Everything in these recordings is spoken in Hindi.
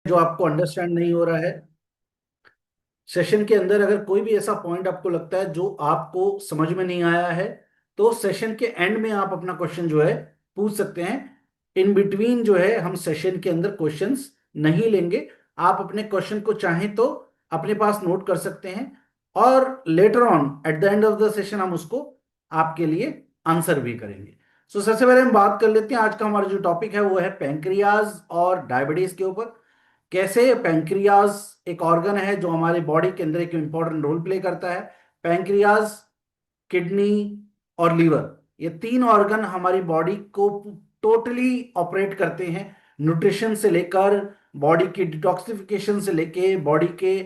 जो आपको अंडरस्टैंड नहीं हो रहा है सेशन के अंदर, अगर कोई भी ऐसा पॉइंट आपको लगता है जो आपको समझ में नहीं आया है, तो सेशन के एंड में आप अपना क्वेश्चन जो है पूछ सकते हैं। इन बिटवीन जो है हम सेशन के अंदर क्वेश्चंस नहीं लेंगे। आप अपने क्वेश्चन को चाहें तो अपने पास नोट कर सकते हैं, और later on at the end of the session हम उसको आपके लिए आंसर भी करेंगे। सो सबसे पहले हम बात कर लेते हैं। आज का हमारा जो टॉपिक है वो है पैंक्रियाज और डायबिटीज के ऊपर। कैसे पैंक्रियाज एक ऑर्गन है जो हमारे बॉडी के अंदर एक इंपॉर्टेंट रोल प्ले करता है। पैंक्रियाज, किडनी और लीवर, ये तीन ऑर्गन हमारी बॉडी को टोटली ऑपरेट करते हैं। न्यूट्रिशन से लेकर, बॉडी की डिटॉक्सिफिकेशन से लेके, बॉडी के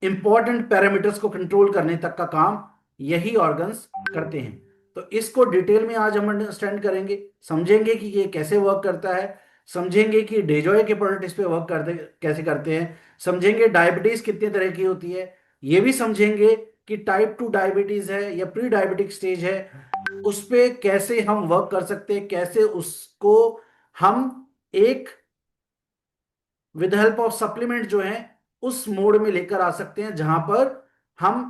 इंपॉर्टेंट पैरामीटर्स को कंट्रोल करने तक का काम यही ऑर्गन्स करते हैं। तो इसको डिटेल में आज हम अंडरस्टैंड करेंगे, समझेंगे कि ये कैसे वर्क करता है, समझेंगे कि डेजॉय के प्रोडक्ट इस पे वर्क करते कैसे करते हैं, समझेंगे डायबिटीज कितने तरह की होती है, ये भी समझेंगे कि टाइप 2 डायबिटीज है या प्री डायबिटिक स्टेज है, उस पे कैसे हम वर्क कर सकते हैं, कैसे उसको हम एक विद हेल्प ऑफ सप्लीमेंट जो है उस मोड में लेकर आ सकते हैं जहां पर हम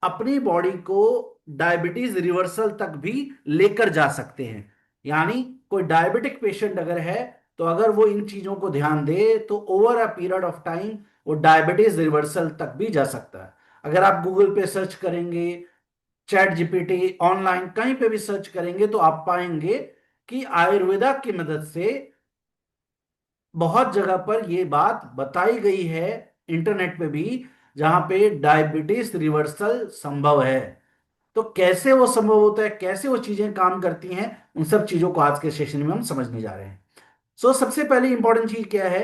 अपनी बॉडी को डायबिटीज रिवर्सल तक भी लेकर जा सकते हैं। यानी कोई डायबिटिक पेशेंट अगर है, तो अगर वो इन चीजों को ध्यान दे तो over a period of time वो डायबिटीज रिवर्सल तक भी जा सकता है। अगर आप गूगल पे सर्च करेंगे, चैट जीपीटी, ऑनलाइन कहीं पे भी सर्च करेंगे, तो आप पाएंगे कि आयुर्वेदा की मदद से बहुत जगह पर यह बात बताई गई है, इंटरनेट पे भी, जहां पे डायबिटीज रिवर्सल संभव है। तो कैसे वो संभव होता है, कैसे वो चीजें काम करती हैं, उन सब चीजों को आज के सेशन में हम समझने जा रहे हैं। सबसे पहले इंपॉर्टेंट चीज क्या है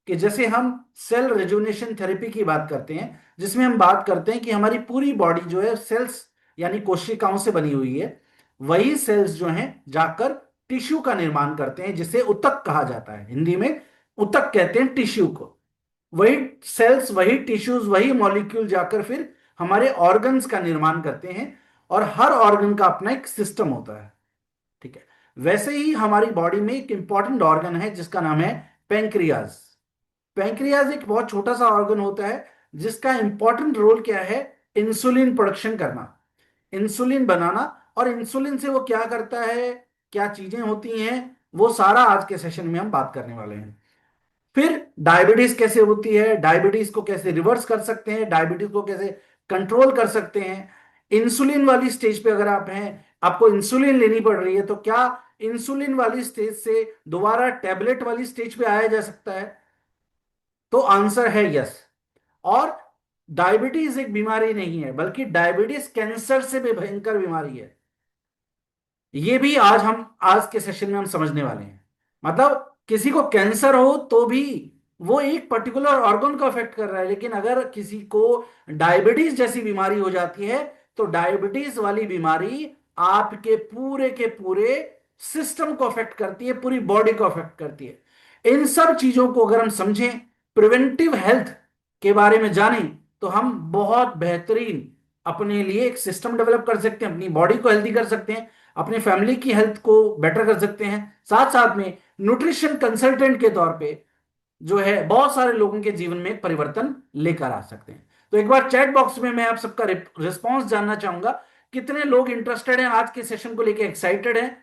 कि जैसे हम सेल रेजुनेशन थेरेपी की बात करते हैं, जिसमें हम बात करते हैं कि हमारी पूरी बॉडी जो है सेल्स यानी कोशिकाओं से बनी हुई है। वही सेल्स जो हैं जाकर टिश्यू का निर्माण करते हैं, जिसे उत्तक कहा जाता है। हिंदी में उत्तक कहते हैं टिश्यू को। वही सेल्स, वही टिश्यूज, वही मॉलिक्यूल जाकर फिर हमारे ऑर्गन्स का निर्माण करते हैं, और हर ऑर्गन का अपना एक सिस्टम होता है। ठीक है। वैसे ही हमारी बॉडी में एक इंपॉर्टेंट ऑर्गन है जिसका नाम है पेंक्रियाज। पेंक्रियाज एक बहुत छोटा सा ऑर्गन होता है जिसका इंपॉर्टेंट रोल क्या है, इंसुलिन प्रोडक्शन करना, इंसुलिन बनाना। और इंसुलिन से वो क्या करता है, क्या चीजें होती हैं, वो सारा आज के सेशन में हम बात करने वाले हैं। फिर डायबिटीज कैसे होती है, डायबिटीज को कैसे रिवर्स कर सकते हैं, डायबिटीज को कैसे कंट्रोल कर सकते हैं। इंसुलिन वाली स्टेज पे अगर आप हैं, आपको इंसुलिन लेनी पड़ रही है, तो क्या इंसुलिन वाली स्टेज से दोबारा टैबलेट वाली स्टेज पे आया जा सकता है? तो आंसर है यस। और डायबिटीज एक बीमारी नहीं है, बल्कि डायबिटीज कैंसर से भी भयंकर बीमारी है। ये भी आज के सेशन में हम समझने वाले हैं। मतलब किसी को कैंसर हो तो भी वो एक पर्टिकुलर ऑर्गन को अफेक्ट कर रहा है, लेकिन अगर किसी को डायबिटीज जैसी बीमारी हो जाती है, तो डायबिटीज वाली बीमारी आपके पूरे के पूरे सिस्टम को अफेक्ट करती है, पूरी बॉडी को अफेक्ट करती है। इन सब चीजों को अगर हम समझें, प्रिवेंटिव हेल्थ के बारे में जानें, तो हम बहुत बेहतरीन अपने लिए एक सिस्टम डेवलप कर सकते हैं, अपनी बॉडी को हेल्दी कर सकते हैं, अपने फैमिली की हेल्थ को बेटर कर सकते हैं, साथ साथ में न्यूट्रिशन कंसल्टेंट के तौर पे जो है बहुत सारे लोगों के जीवन में परिवर्तन लेकर आ सकते हैं। तो एक बार चैट बॉक्स में मैं आप सबका रिस्पॉन्स जानना चाहूंगा, कितने लोग इंटरेस्टेड हैं, आज के सेशन को लेकर एक्साइटेड हैं,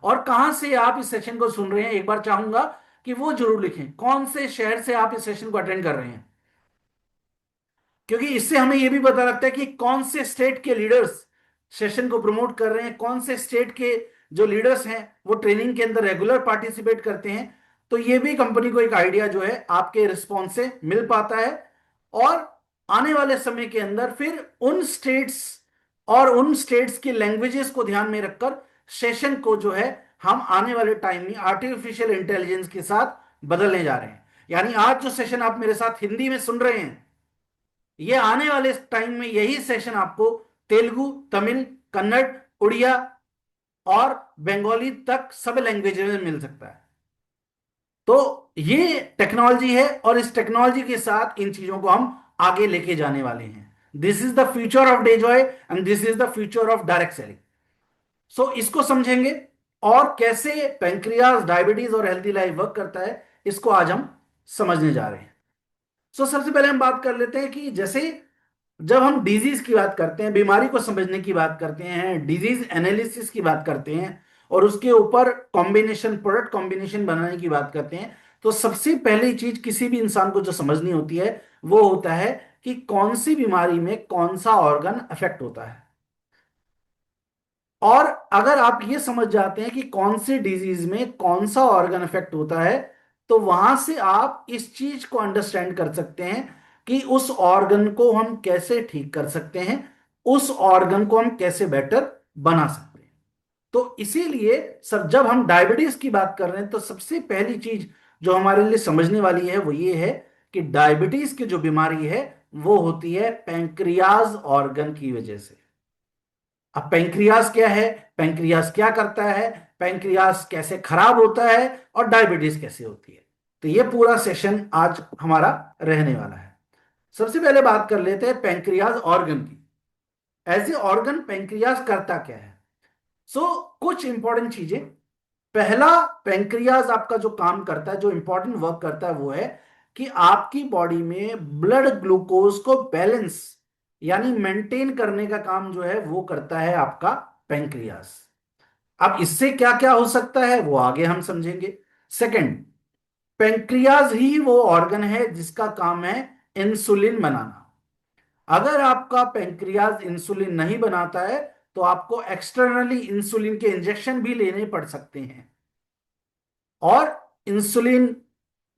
और कहां से आप इस सेशन को सुन रहे हैं। एक बार चाहूंगा कि वो जरूर लिखें कौन से शहर से आप इस सेशन को अटेंड कर रहे हैं, क्योंकि इससे हमें यह भी पता लगता है कि कौन से स्टेट के लीडर्स सेशन को प्रमोट कर रहे हैं, कौन से स्टेट के जो लीडर्स हैं वो ट्रेनिंग के अंदर रेगुलर पार्टिसिपेट करते हैं। तो ये भी कंपनी को एक आइडिया जो है आपके रिस्पॉन्स से मिल पाता है। और आने वाले समय के अंदर फिर उन स्टेट्स और उन स्टेट्स की लैंग्वेजेस को ध्यान में रखकर सेशन को जो है हम आने वाले टाइम में आर्टिफिशियल इंटेलिजेंस के साथ बदलने जा रहे हैं। यानी आज जो सेशन आप मेरे साथ हिंदी में सुन रहे हैं, ये आने वाले टाइम में यही सेशन आपको तेलुगु, तमिल, कन्नड़, उड़िया और बंगाली तक सब लैंग्वेज में मिल सकता है। तो ये टेक्नोलॉजी है, और इस टेक्नोलॉजी के साथ इन चीजों को हम आगे लेके जाने वाले हैं। This is the future of डेजॉय and this is the future of direct selling. इसको समझेंगे, और कैसे पैंक्रियाज, डायबिटीज और हेल्थी लाइफ वर्क करता है, इसको आज हम समझने जा रहे हैं। सबसे पहले हम बात कर लेते हैं कि जैसे जब हम डिजीज की बात करते हैं, बीमारी को समझने की बात करते हैं, डिजीज एनालिसिस की बात करते हैं, और उसके ऊपर कॉम्बिनेशन, प्रोडक्ट कॉम्बिनेशन बनाने की बात करते हैं, तो सबसे पहली चीज किसी भी इंसान को जो समझनी होती है वो होता है कि कौन सी बीमारी में कौन सा ऑर्गन अफेक्ट होता है। और अगर आप ये समझ जाते हैं कि कौन सी डिजीज में कौन सा ऑर्गन अफेक्ट होता है, तो वहां से आप इस चीज को अंडरस्टैंड कर सकते हैं कि उस ऑर्गन को हम कैसे ठीक कर सकते हैं, उस ऑर्गन को हम कैसे बेटर बना सकते हैं। तो इसीलिए सब जब हम डायबिटीज की बात कर रहे हैं तो सबसे पहली चीज जो हमारे लिए समझने वाली है वो ये है कि डायबिटीज की जो बीमारी है वो होती है पैंक्रियाज ऑर्गन की वजह से। अब पैंक्रियाज क्या है, पैंक्रियाज क्या करता है, पैंक्रियाज कैसे खराब होता है, और डायबिटीज कैसे होती है, तो ये पूरा सेशन आज हमारा रहने वाला है। सबसे पहले बात कर लेते हैं पैंक्रियाज ऑर्गन की। एज ए ऑर्गन पैंक्रियाज करता क्या है? कुछ इंपॉर्टेंट चीजें। पहला, पैंक्रियाज आपका जो काम करता है, जो इंपॉर्टेंट वर्क करता है वो है कि आपकी बॉडी में ब्लड ग्लूकोज को बैलेंस यानी मेंटेन करने का काम जो है वो करता है आपका पैंक्रियाज। अब इससे क्या क्या हो सकता है वो आगे हम समझेंगे। सेकंड, पैंक्रियाज ही वो ऑर्गन है जिसका काम है इंसुलिन बनाना। अगर आपका पैंक्रियाज इंसुलिन नहीं बनाता है तो आपको एक्सटर्नली इंसुलिन के इंजेक्शन भी लेने पड़ सकते हैं, और इंसुलिन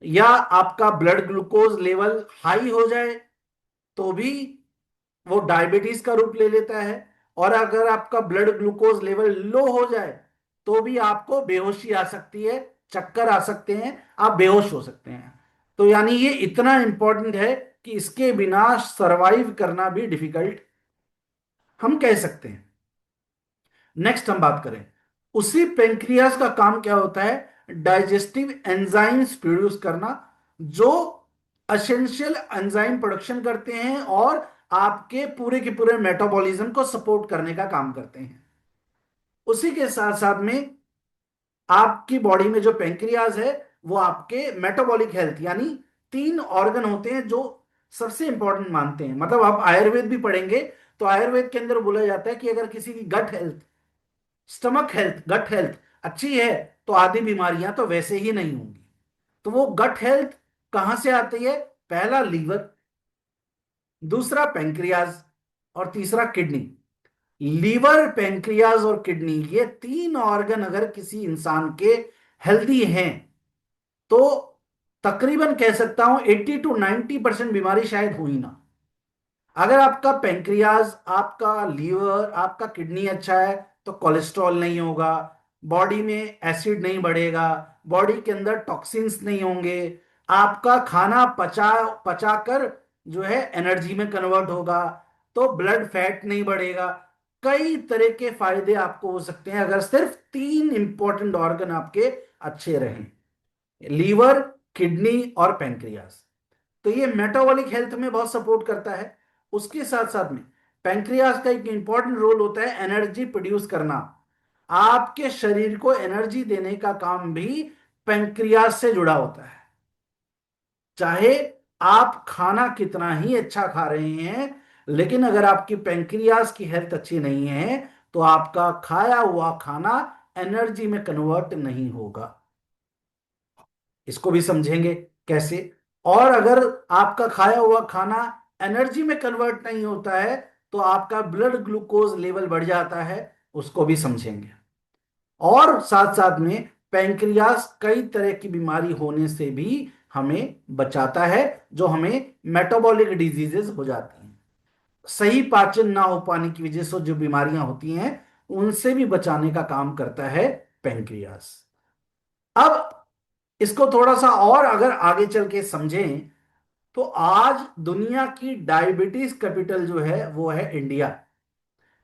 या आपका ब्लड ग्लूकोज लेवल हाई हो जाए तो भी वो डायबिटीज का रूप ले लेता है, और अगर आपका ब्लड ग्लूकोज लेवल लो हो जाए तो भी आपको बेहोशी आ सकती है, चक्कर आ सकते हैं, आप बेहोश हो सकते हैं। तो यानी ये इतना इंपॉर्टेंट है कि इसके बिना सरवाइव करना भी डिफिकल्ट हम कह सकते हैं। नेक्स्ट हम बात करें, उसी पेंक्रियास का काम क्या होता है, डाइजेस्टिव एंजाइम्स प्रोड्यूस करना, जो असेंशियल एंजाइम प्रोडक्शन करते हैं और आपके पूरे के पूरे मेटाबॉलिज्म को सपोर्ट करने का काम करते हैं। उसी के साथ साथ में आपकी बॉडी में जो पेंक्रियाज है वो आपके मेटाबॉलिक हेल्थ यानी तीन ऑर्गन होते हैं जो सबसे इंपॉर्टेंट मानते हैं। मतलब आप आयुर्वेद भी पढ़ेंगे तो आयुर्वेद के अंदर बोला जाता है कि अगर किसी की gut health, stomach health, gut health अच्छी है तो आधी बीमारियां तो वैसे ही नहीं होंगी। तो वो गट हेल्थ कहां से आती है? पहला लीवर, दूसरा पेंक्रियाज, और तीसरा किडनी। लीवर, पेंक्रियाज और किडनी, ये तीन ऑर्गन अगर किसी इंसान के हेल्दी हैं तो तकरीबन कह सकता हूं 80 to 90% बीमारी शायद हुई ना। अगर आपका पेंक्रियाज, आपका लीवर, आपका किडनी अच्छा है तो कोलेस्ट्रॉल नहीं होगा, बॉडी में एसिड नहीं बढ़ेगा, बॉडी के अंदर टॉक्सिन्स नहीं होंगे, आपका खाना पचा पचाकर जो है एनर्जी में कन्वर्ट होगा, तो ब्लड फैट नहीं बढ़ेगा। कई तरह के फायदे आपको हो सकते हैं अगर सिर्फ तीन इंपॉर्टेंट ऑर्गन आपके अच्छे रहें, लीवर, किडनी और पेंक्रियाज। तो ये मेटाबॉलिक हेल्थ में बहुत सपोर्ट करता है। उसके साथ साथ में पैंक्रियाज का एक इंपॉर्टेंट रोल होता है एनर्जी प्रोड्यूस करना। आपके शरीर को एनर्जी देने का काम भी पैंक्रियाज से जुड़ा होता है। चाहे आप खाना कितना ही अच्छा खा रहे हैं, लेकिन अगर आपकी पैंक्रियाज की हेल्थ अच्छी नहीं है तो आपका खाया हुआ खाना एनर्जी में कन्वर्ट नहीं होगा। इसको भी समझेंगे कैसे। और अगर आपका खाया हुआ खाना एनर्जी में कन्वर्ट नहीं होता है तो आपका ब्लड ग्लूकोज लेवल बढ़ जाता है, उसको भी समझेंगे। और साथ साथ में पैंक्रियास कई तरह की बीमारी होने से भी हमें बचाता है, जो हमें मेटाबॉलिक डिजीजेस हो जाती हैं, सही पाचन ना हो पाने की वजह से जो बीमारियां होती हैं उनसे भी बचाने का काम करता है पैंक्रियास। अब इसको थोड़ा सा और अगर आगे चल के समझें तो आज दुनिया की डायबिटीज कैपिटल जो है वो है इंडिया।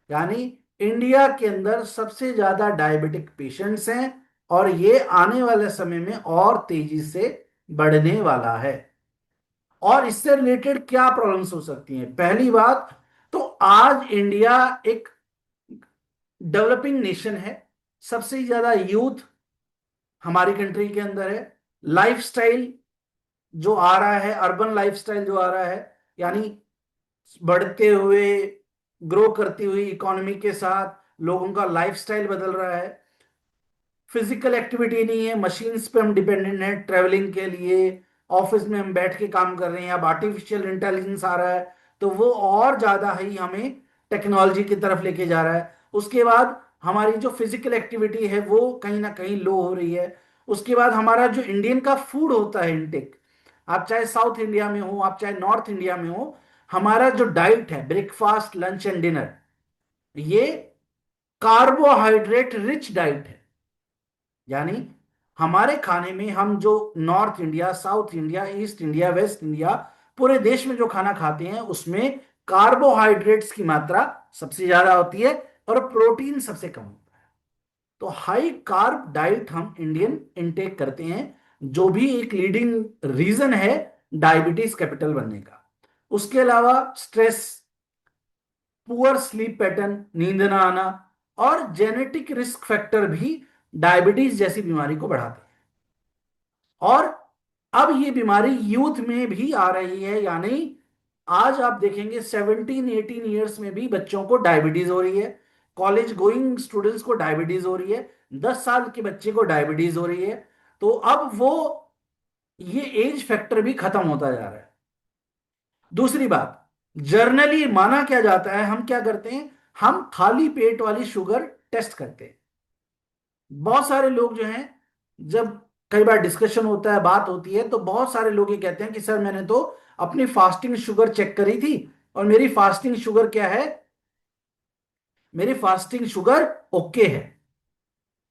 यानी इंडिया के अंदर सबसे ज्यादा डायबिटिक पेशेंट्स हैं, और ये आने वाले समय में और तेजी से बढ़ने वाला है। और इससे रिलेटेड क्या प्रॉब्लम्स हो सकती हैं? पहली बात तो आज इंडिया एक डेवलपिंग नेशन है, सबसे ज्यादा यूथ हमारी कंट्री के अंदर है, लाइफस्टाइल जो आ रहा है, अर्बन लाइफस्टाइल जो आ रहा है, यानी बढ़ते हुए, ग्रो करती हुई इकोनॉमी के साथ लोगों का लाइफस्टाइल बदल रहा है। फिजिकल एक्टिविटी नहीं है, मशीन्स पे हम डिपेंडेंट हैं ट्रेवलिंग के लिए। ऑफिस में हम बैठ के काम कर रहे हैं, अब आर्टिफिशियल इंटेलिजेंस आ रहा है, तो वो और ज्यादा ही हमें टेक्नोलॉजी की तरफ लेके जा रहा है। उसके बाद हमारी जो फिजिकल एक्टिविटी है वो कहीं ना कहीं लो हो रही है। उसके बाद हमारा जो इंडियन का फूड होता है इनटेक, आप चाहे साउथ इंडिया में हो, आप चाहे नॉर्थ इंडिया में हो, हमारा जो डाइट है, ब्रेकफास्ट लंच एंड डिनर, ये कार्बोहाइड्रेट रिच डाइट है। यानी हमारे खाने में हम जो north India, south India, east India, waste India, पूरे देश में जो खाना खाते हैं उसमें कार्बोहाइड्रेट्स की मात्रा सबसे ज्यादा होती है और प्रोटीन सबसे कम होता है। तो हाई कार्ब डाइट हम इंडियन इनटेक करते हैं, जो भी एक लीडिंग रीजन है डायबिटीज कैपिटल बनने का। उसके अलावा स्ट्रेस, पुअर स्लीप पैटर्न, नींद ना आना, और जेनेटिक रिस्क फैक्टर भी डायबिटीज जैसी बीमारी को बढ़ाते हैं। और अब ये बीमारी यूथ में भी आ रही है, यानी आज आप देखेंगे 17-18 ईयर्स में भी बच्चों को डायबिटीज हो रही है, कॉलेज गोइंग स्टूडेंट्स को डायबिटीज हो रही है, 10 साल के बच्चे को डायबिटीज हो रही है। तो अब वो ये एज फैक्टर भी खत्म होता जा रहा है। दूसरी बात, जर्नली माना क्या जाता है, हम क्या करते हैं, हम खाली पेट वाली शुगर टेस्ट करते हैं। बहुत सारे लोग जो हैं, जब कई बार डिस्कशन होता है, बात होती है, तो बहुत सारे लोग ये कहते हैं कि सर मैंने तो अपनी फास्टिंग शुगर चेक करी थी और मेरी फास्टिंग शुगर क्या है, मेरी फास्टिंग शुगर ओके है।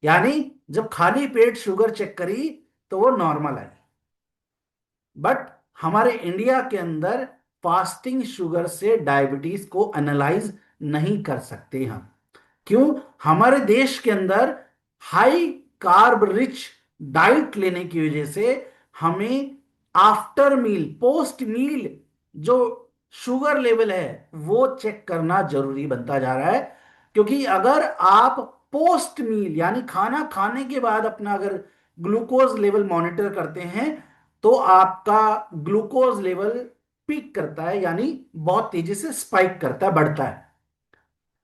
यानी जब खाली पेट शुगर चेक करी तो वो नॉर्मल है। बट हमारे इंडिया के अंदर फास्टिंग शुगर से डायबिटीज को एनालाइज नहीं कर सकते हम। क्यों? हमारे देश के अंदर हाई कार्ब रिच डाइट लेने की वजह से हमें आफ्टर मील, पोस्ट मील जो शुगर लेवल है वो चेक करना जरूरी बनता जा रहा है। क्योंकि अगर आप पोस्ट मील यानी खाना खाने के बाद अपना अगर ग्लूकोज लेवल मॉनिटर करते हैं, तो आपका ग्लूकोज लेवल पीक करता है, यानी बहुत तेजी से स्पाइक करता है, बढ़ता है।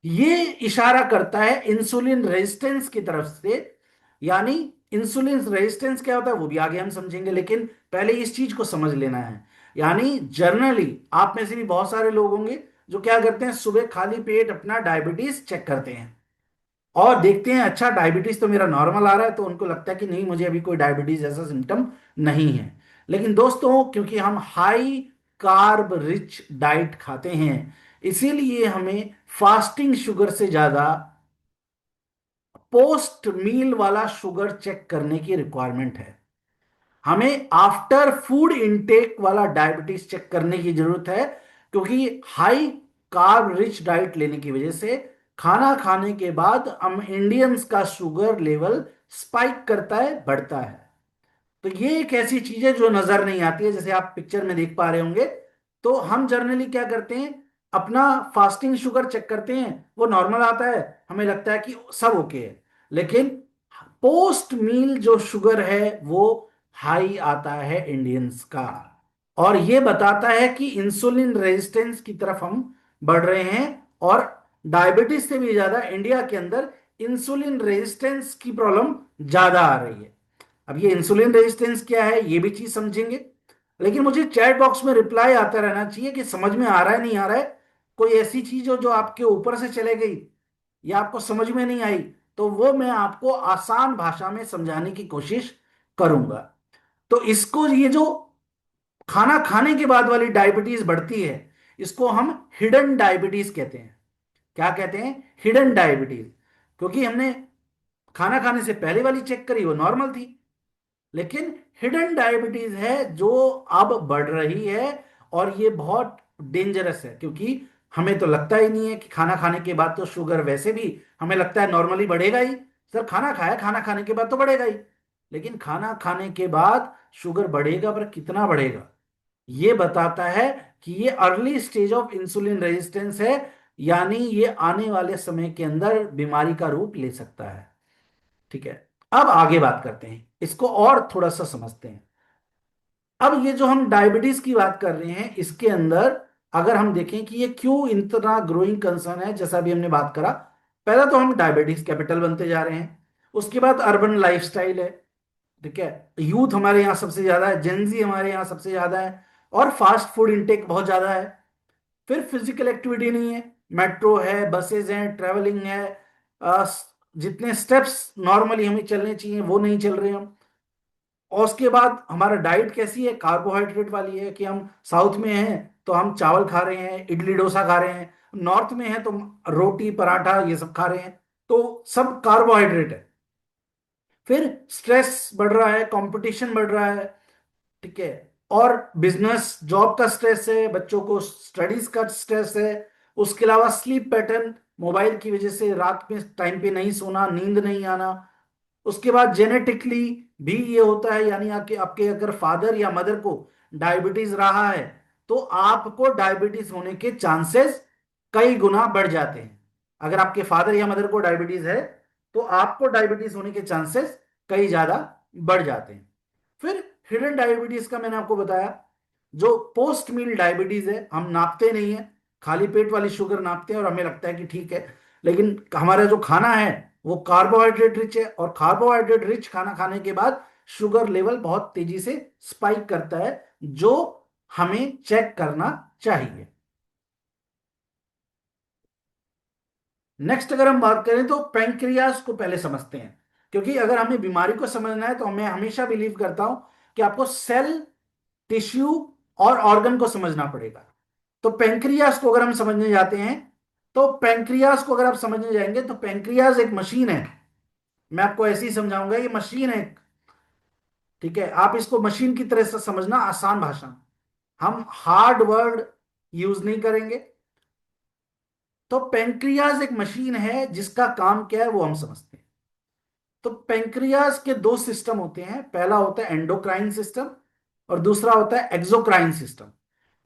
ये इशारा करता है इंसुलिन रेजिस्टेंस की तरफ से। यानी इंसुलिन रेजिस्टेंस क्या होता है वो भी आगे हम समझेंगे, लेकिन पहले इस चीज को समझ लेना है। यानी जर्नली आप में से भी बहुत सारे लोग होंगे जो क्या करते हैं, सुबह खाली पेट अपना डायबिटीज चेक करते हैं और देखते हैं अच्छा डायबिटीज तो मेरा नॉर्मल आ रहा है, तो उनको लगता है कि नहीं मुझे अभी कोई डायबिटीज जैसा सिम्टम नहीं है। लेकिन दोस्तों, क्योंकि हम हाई कार्ब रिच डाइट खाते हैं, इसीलिए हमें फास्टिंग शुगर से ज्यादा पोस्ट मील वाला शुगर चेक करने की रिक्वायरमेंट है। हमें आफ्टर फूड इनटेक वाला डायबिटीज चेक करने की जरूरत है। क्योंकि हाई कार्ब रिच डाइट लेने की वजह से खाना खाने के बाद हम इंडियंस का शुगर लेवल स्पाइक करता है, बढ़ता है। तो ये एक ऐसी चीज है जो नजर नहीं आती है, जैसे आप पिक्चर में देख पा रहे होंगे। तो हम जनरली क्या करते हैं, अपना फास्टिंग शुगर चेक करते हैं, वो नॉर्मल आता है, हमें लगता है कि सब ओके है। लेकिन पोस्ट मील जो शुगर है वो हाई आता है इंडियंस का, और ये बताता है कि इंसुलिन रेजिस्टेंस की तरफ हम बढ़ रहे हैं। और डायबिटीज से भी ज्यादा इंडिया के अंदर इंसुलिन रेजिस्टेंस की प्रॉब्लम ज्यादा आ रही है। अब ये इंसुलिन रेजिस्टेंस क्या है ये भी चीज समझेंगे, लेकिन मुझे चैट बॉक्स में रिप्लाई आता रहना चाहिए कि समझ में आ रहा है नहीं आ रहा है। कोई ऐसी चीज हो जो आपके ऊपर से चले गई या आपको समझ में नहीं आई, तो वो मैं आपको आसान भाषा में समझाने की कोशिश करूंगा। तो इसको, ये जो खाना खाने के बाद वाली डायबिटीज बढ़ती है, इसको हम हिडन डायबिटीज कहते हैं। क्या कहते हैं? Hidden diabetes. क्योंकि हमने खाना खाने से पहले वाली चेक करी वो नॉर्मल थी, लेकिन हिडन डायबिटीज है जो अब बढ़ रही है। और ये बहुत डेंजरस है, क्योंकि हमें तो लगता ही नहीं है कि खाना खाने के बाद तो शुगर वैसे भी हमें लगता है नॉर्मली बढ़ेगा ही। सर खाना खाया, खाना खाने के बाद तो बढ़ेगा ही। लेकिन खाना खाने के बाद शुगर बढ़ेगा, पर कितना बढ़ेगा ये बताता है कि ये early stage of insulin resistance है। यानी ये आने वाले समय के अंदर बीमारी का रूप ले सकता है। ठीक है, अब आगे बात करते हैं, इसको और थोड़ा सा समझते हैं। अब ये जो हम डायबिटीज की बात कर रहे हैं, इसके अंदर अगर हम देखें कि ये क्यों इतना ग्रोइंग कंसर्न है, जैसा भी हमने बात करा, पहला तो हम डायबिटीज कैपिटल बनते जा रहे हैं। उसके बाद अर्बन लाइफस्टाइल है, ठीक है, यूथ हमारे यहाँ सबसे ज्यादा है, जेंजी हमारे यहाँ सबसे ज्यादा है, और फास्ट फूड इंटेक बहुत ज्यादा है। फिर फिजिकल एक्टिविटी नहीं है, मेट्रो है, बसेज हैं, ट्रेवलिंग है, अ, जितने स्टेप्स नॉर्मली हमें चलने चाहिए वो नहीं चल रहे हम। और उसके बाद हमारा डाइट कैसी है, कार्बोहाइड्रेट वाली है, कि हम साउथ में हैं तो हम चावल खा रहे हैं, इडली डोसा खा रहे हैं, नॉर्थ में हैं तो रोटी पराठा ये सब खा रहे हैं, तो सब कार्बोहाइड्रेट है। फिर स्ट्रेस बढ़ रहा है, कंपटीशन बढ़ रहा है, ठीक है, और बिजनेस जॉब का स्ट्रेस है, बच्चों को स्टडीज का स्ट्रेस है। उसके अलावा स्लीप पैटर्न, मोबाइल की वजह से रात में टाइम पे नहीं सोना, नींद नहीं आना। उसके बाद जेनेटिकली भी ये होता है, यानी आपके आपके अगर फादर या मदर को डायबिटीज रहा है तो आपको डायबिटीज होने के चांसेस कई गुना बढ़ जाते हैं। अगर आपके फादर या मदर को डायबिटीज है तो आपको डायबिटीज होने के चांसेस कई ज्यादा बढ़ जाते हैं। फिर हिडन डायबिटीज का मैंने आपको बताया, जो पोस्ट मील डायबिटीज है, हम नापते नहीं है, खाली पेट वाली शुगर नापते हैं और हमें लगता है कि ठीक है, लेकिन हमारा जो खाना है वो कार्बोहाइड्रेट रिच है, और कार्बोहाइड्रेट रिच खाना खाने के बाद शुगर लेवल बहुत तेजी से स्पाइक करता है, जो हमें चेक करना चाहिए। नेक्स्ट अगर हम बात करें तो पैंक्रियाज को पहले समझते हैं, क्योंकि अगर हमें बीमारी को समझना है तो मैं हमेशा बिलीव करता हूं कि आपको सेल, टिश्यू और ऑर्गन को समझना पड़ेगा। तो पैंक्रियाज को अगर हम समझने जाते हैं, तो पैंक्रियाज को अगर आप समझने जाएंगे तो पैंक्रियाज एक मशीन है। मैं आपको ऐसे ही समझाऊंगा, ये मशीन है, ठीक है, आप इसको मशीन की तरह से समझना, आसान भाषा में। हम हार्ड वर्ड यूज नहीं करेंगे। तो पैंक्रियाज एक मशीन है, जिसका काम क्या है वो हम समझते हैं। तो पैंक्रियाज के दो सिस्टम होते हैं, पहला होता है एंडोक्राइन सिस्टम और दूसरा होता है एक्सोक्राइन सिस्टम।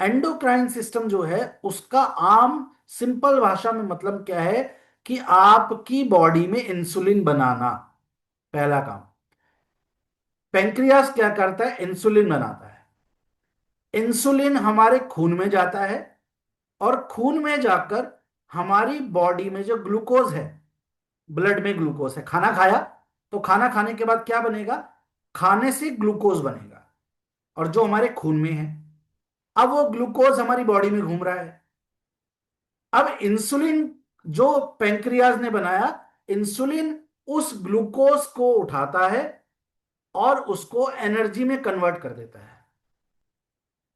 एंडोक्राइन सिस्टम जो है उसका आम सिंपल भाषा में मतलब क्या है, कि आपकी बॉडी में इंसुलिन बनाना, पहला काम। पैंक्रियास क्या करता है, इंसुलिन बनाता है। इंसुलिन हमारे खून में जाता है, और खून में जाकर हमारी बॉडी में जो ग्लूकोज है, ब्लड में ग्लूकोज है, खाना खाया तो खाना खाने के बाद क्या बनेगा, खाने से ग्लूकोज बनेगा, और जो हमारे खून में है। अब वो ग्लूकोज हमारी बॉडी में घूम रहा है। अब इंसुलिन जो पेंक्रियाज ने बनाया, इंसुलिन उस ग्लूकोज को उठाता है और उसको एनर्जी में कन्वर्ट कर देता है।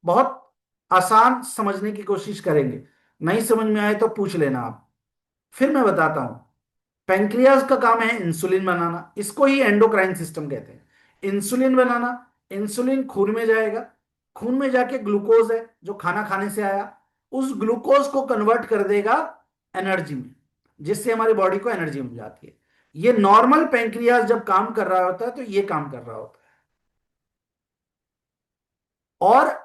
बहुत आसान समझने की कोशिश करेंगे, नहीं समझ में आए तो पूछ लेना आप, फिर मैं बताता हूं। पेंक्रियाज का काम है इंसुलिन बनाना, इसको ही एंडोक्राइन सिस्टम कहते हैं। इंसुलिन बनाना, इंसुलिन खून में जाएगा, खून में जाके ग्लूकोज है जो खाना खाने से आया, उस ग्लूकोज को कन्वर्ट कर देगा एनर्जी में, जिससे हमारी बॉडी को एनर्जी मिल जाती है। ये नॉर्मल पेंक्रियाज जब काम कर रहा होता है तो ये काम कर रहा होता है। और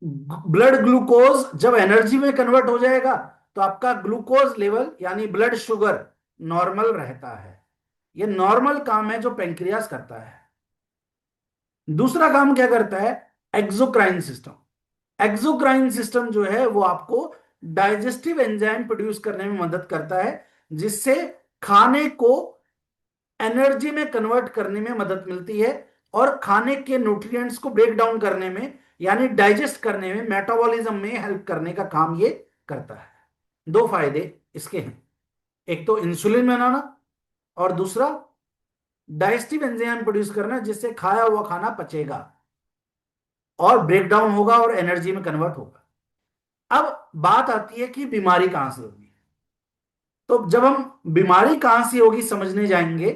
ब्लड ग्लूकोज जब एनर्जी में कन्वर्ट हो जाएगा तो आपका ग्लूकोज लेवल यानी ब्लड शुगर नॉर्मल रहता है। ये नॉर्मल काम है जो पेंक्रियास करता है। दूसरा काम क्या करता है, एक्सोक्राइन सिस्टम। एक्सोक्राइन सिस्टम जो है वो आपको डाइजेस्टिव एंजाइम प्रोड्यूस करने में मदद करता है, जिससे खाने को एनर्जी में कन्वर्ट करने में मदद मिलती है, और खाने के न्यूट्रिएंट्स को ब्रेक डाउन करने में यानी डाइजेस्ट करने में, मेटाबॉलिज्म में हेल्प करने का काम ये करता है। दो फायदे इसके हैं, एक तो इंसुलिन बनाना, और दूसरा डाइजेस्टिव एंजाइम प्रोड्यूस करना, जिससे खाया हुआ खाना पचेगा और ब्रेक डाउन होगा और एनर्जी में कन्वर्ट होगा। अब बात आती है कि बीमारी कहां से होगी। तो जब हम बीमारी कहां से होगी समझने जाएंगे,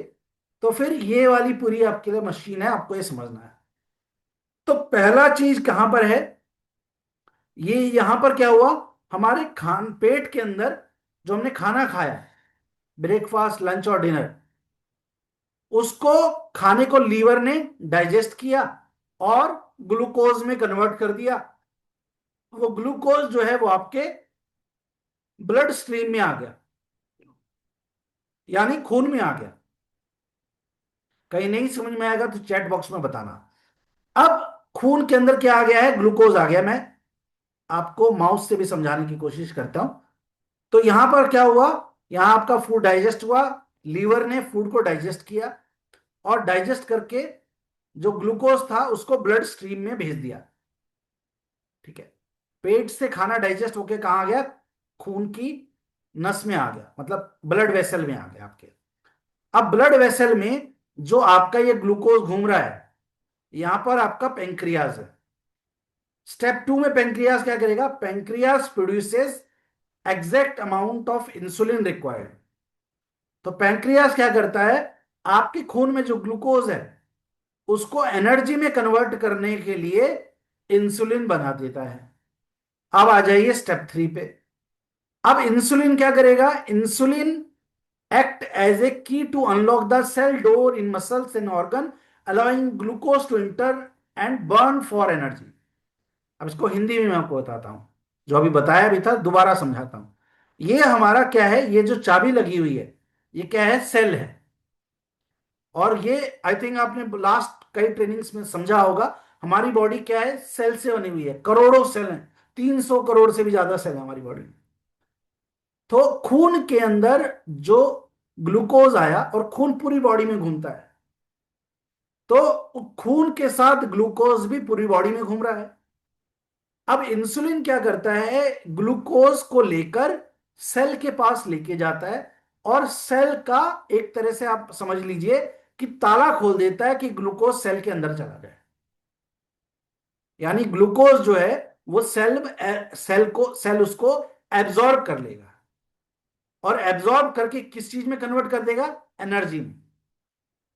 तो फिर ये वाली पूरी आपके लिए मशीन है, आपको ये समझना है। तो पहला चीज कहां पर है, ये यहां पर क्या हुआ, हमारे खान पेट के अंदर जो हमने खाना खाया, ब्रेकफास्ट लंच और डिनर, उसको खाने को लीवर ने डाइजेस्ट किया और ग्लूकोज में कन्वर्ट कर दिया। वो ग्लूकोज जो है वो आपके ब्लड स्ट्रीम में आ गया, यानी खून में आ गया। कहीं नहीं समझ में आएगा तो चैट बॉक्स में बताना। अब खून के अंदर क्या आ गया है, ग्लूकोज आ गया। मैं आपको माउस से भी समझाने की कोशिश करता हूं। तो यहां पर क्या हुआ, यहां आपका फूड डाइजेस्ट हुआ, लीवर ने फूड को डाइजेस्ट किया, और डाइजेस्ट करके जो ग्लूकोज था उसको ब्लड स्ट्रीम में भेज दिया। ठीक है। पेट से खाना डाइजेस्ट होके कहाँ आ गया, खून की नस में आ गया, मतलब ब्लड वेसल में आ गया आपके। अब ब्लड वेसल में जो आपका ये ग्लूकोज घूम रहा है, यहां पर आपका पेंक्रियाज है। स्टेप 2 में पेंक्रियाज क्या करेगा, pancreas produces exact amount of insulin required. तो पेंक्रियाज क्या करता है, आपके खून में जो ग्लूकोज है उसको एनर्जी में कन्वर्ट करने के लिए इंसुलिन बना देता है। अब आ जाइए स्टेप 3 पे। अब इंसुलिन क्या करेगा, insulin act as a key to unlock the cell door in muscles and organ, allowing glucose to enter and burn for energy। अब इसको हिंदी में मैं आपको बताता हूं, जो अभी बताया भी था दोबारा समझाता हूं। ये हमारा क्या है, ये जो चाबी लगी हुई है ये क्या है, सेल है। और ये आई थिंक आपने लास्ट कई ट्रेनिंग्स में समझा होगा, हमारी बॉडी क्या है, सेल से बनी हुई है, करोड़ों सेल हैं, 300 करोड़ से भी ज्यादा सेल है हमारी बॉडी में। तो खून के अंदर जो ग्लूकोज आया, और खून पूरी बॉडी में घूमता है, तो खून के साथ ग्लूकोज भी पूरी बॉडी में घूम रहा है। अब इंसुलिन क्या करता है, ग्लूकोज को लेकर सेल के पास लेके जाता है, और सेल का एक तरह से आप समझ लीजिए कि ताला खोल देता है कि ग्लूकोज सेल के अंदर चला जाए। यानी ग्लूकोज जो है वो सेल उसको एब्जॉर्ब कर लेगा, और एब्जॉर्ब करके किस चीज में कन्वर्ट कर देगा, एनर्जी में।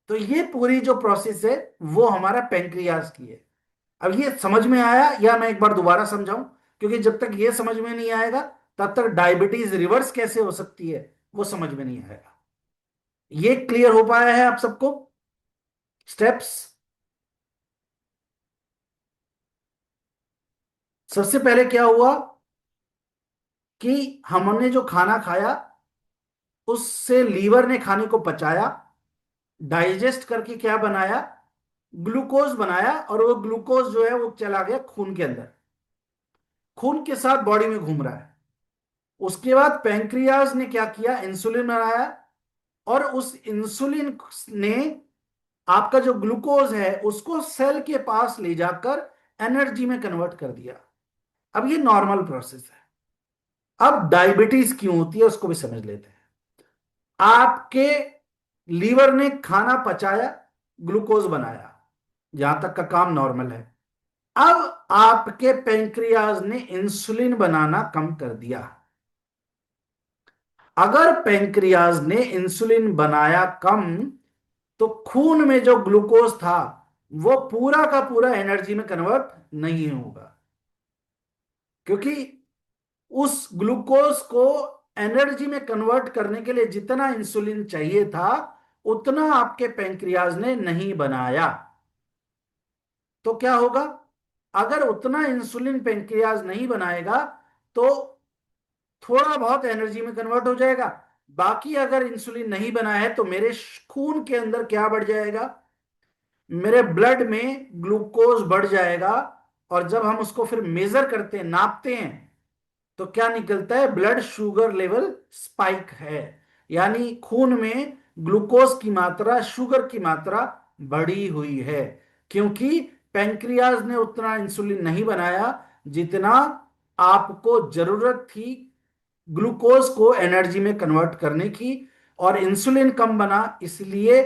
तो ये पूरी जो प्रोसेस है वो हमारा पेंक्रियाज की है। अब ये समझ में आया, या मैं एक बार दोबारा समझाऊं, क्योंकि जब तक ये समझ में नहीं आएगा तब तक डायबिटीज रिवर्स कैसे हो सकती है वो समझ में नहीं आएगा। ये क्लियर हो पाया है आप सबको स्टेप्स। सबसे पहले क्या हुआ कि हमने जो खाना खाया उससे लीवर ने खाने को पचाया, डाइजेस्ट करके क्या बनाया, ग्लूकोज बनाया, और वो ग्लूकोज जो है वो चला गया खून के अंदर, खून के साथ बॉडी में घूम रहा है। उसके बाद पैंक्रियाज ने क्या किया, इंसुलिन बनाया, और उस इंसुलिन ने आपका जो ग्लूकोज है उसको सेल के पास ले जाकर एनर्जी में कन्वर्ट कर दिया। अब ये नॉर्मल प्रोसेस है। अब डायबिटीज क्यों होती है उसको भी समझ लेते हैं। आपके लीवर ने खाना पचाया, ग्लूकोज बनाया, यहां तक का काम नॉर्मल है। अब आपके पेंक्रियाज ने इंसुलिन बनाना कम कर दिया। अगर पेंक्रियाज ने इंसुलिन बनाया कम, तो खून में जो ग्लूकोज था वो पूरा का पूरा एनर्जी में कन्वर्ट नहीं होगा, क्योंकि उस ग्लूकोज को एनर्जी में कन्वर्ट करने के लिए जितना इंसुलिन चाहिए था उतना आपके पेंक्रियाज ने नहीं बनाया। तो क्या होगा, अगर उतना इंसुलिन पेंक्रियाज नहीं बनाएगा तो थोड़ा बहुत एनर्जी में कन्वर्ट हो जाएगा। बाकी अगर इंसुलिन नहीं बना है तो मेरे खून के अंदर क्या बढ़ जाएगा, मेरे ब्लड में ग्लूकोज बढ़ जाएगा। और जब हम उसको फिर मेजर करते हैं, नापते हैं, तो क्या निकलता है, ब्लड शुगर लेवल स्पाइक है। यानी खून में ग्लूकोज की मात्रा, शुगर की मात्रा बढ़ी हुई है, क्योंकि पेंक्रियाज ने उतना इंसुलिन नहीं बनाया जितना आपको जरूरत थी ग्लूकोज को एनर्जी में कन्वर्ट करने की। और इंसुलिन कम बना, इसलिए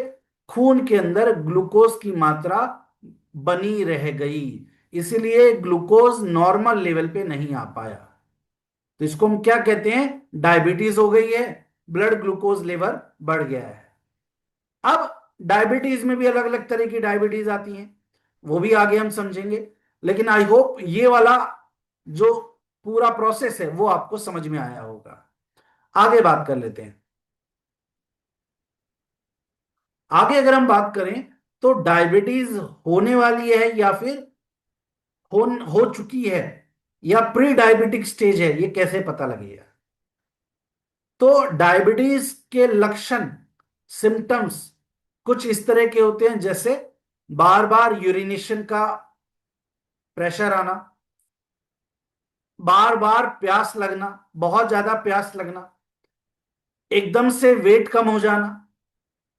खून के अंदर ग्लूकोज की मात्रा बनी रह गई, इसलिए ग्लूकोज नॉर्मल लेवल पे नहीं आ पाया। तो इसको हम क्या कहते हैं, डायबिटीज हो गई है, ब्लड ग्लूकोज लेवल बढ़ गया है। अब डायबिटीज में भी अलग अलग तरह की डायबिटीज आती हैं, वो भी आगे हम समझेंगे। लेकिन आई होप ये वाला जो पूरा प्रोसेस है वो आपको समझ में आया होगा। आगे बात कर लेते हैं। आगे अगर हम बात करें तो डायबिटीज होने वाली है या फिर हो चुकी है, या प्री डायबिटिक स्टेज है, ये कैसे पता लगेगा। तो डायबिटीज के लक्षण, सिम्टम्स कुछ इस तरह के होते हैं, जैसे बार बार यूरिनेशन का प्रेशर आना, बार बार प्यास लगना, बहुत ज्यादा प्यास लगना, एकदम से वेट कम हो जाना,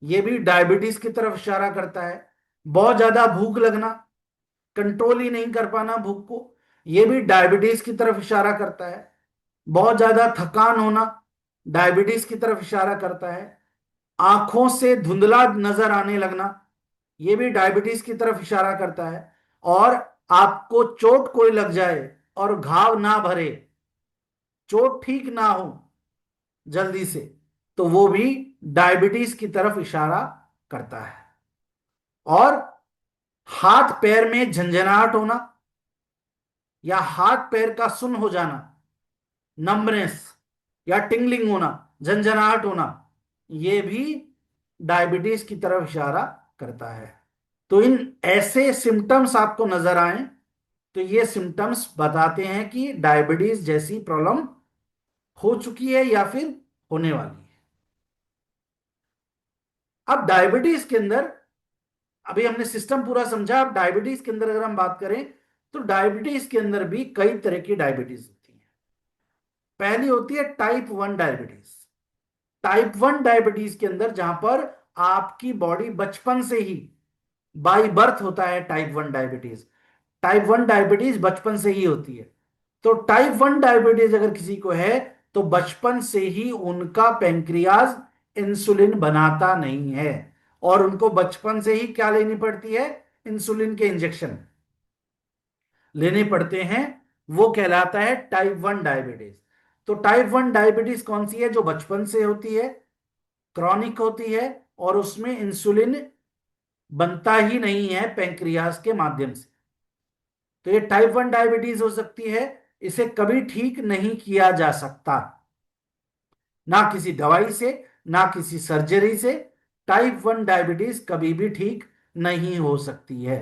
यह भी डायबिटीज की तरफ इशारा करता है। बहुत ज्यादा भूख लगना, कंट्रोल ही नहीं कर पाना भूख को, यह भी डायबिटीज की तरफ इशारा करता है। बहुत ज्यादा थकान होना डायबिटीज की तरफ इशारा करता है। आंखों से धुंधला नजर आने लगना, यह भी डायबिटीज की तरफ इशारा करता है। और आपको चोट कोई लग जाए और घाव ना भरे, चोट ठीक ना हो जल्दी से, तो वो भी डायबिटीज की तरफ इशारा करता है। और हाथ पैर में झंझनाहट होना या हाथ पैर का सुन्न हो जाना, नम्बनेस या टिंगलिंग होना, झंझनाहट होना, ये भी डायबिटीज की तरफ इशारा करता है। तो इन ऐसे सिम्टम्स आपको नजर आए तो ये सिम्टम्स बताते हैं कि डायबिटीज जैसी प्रॉब्लम हो चुकी है या फिर होने वाली है। अब डायबिटीज के अंदर, अभी हमने सिस्टम पूरा समझा, अब डायबिटीज के अंदर अगर हम बात करें तो डायबिटीज के अंदर भी कई तरह की डायबिटीज होती है। पहली होती है टाइप 1 डायबिटीज। टाइप 1 डायबिटीज के अंदर जहां पर आपकी बॉडी बचपन से ही, बाई बर्थ होता है टाइप 1 डायबिटीज। टाइप 1 डायबिटीज बचपन से ही होती है। तो टाइप 1 डायबिटीज अगर किसी को है तो बचपन से ही उनका पेंक्रियाज इंसुलिन बनाता नहीं है, और उनको बचपन से ही क्या लेनी पड़ती है, इंसुलिन के इंजेक्शन लेने पड़ते हैं। वो कहलाता है टाइप 1 डायबिटीज। तो टाइप 1 डायबिटीज कौन सी है, जो बचपन से होती है, क्रॉनिक होती है, और उसमें इंसुलिन बनता ही नहीं है पेंक्रियाज के माध्यम से। तो ये टाइप 1 डायबिटीज हो सकती है। इसे कभी ठीक नहीं किया जा सकता, ना किसी दवाई से, ना किसी सर्जरी से। टाइप 1 डायबिटीज कभी भी ठीक नहीं हो सकती है।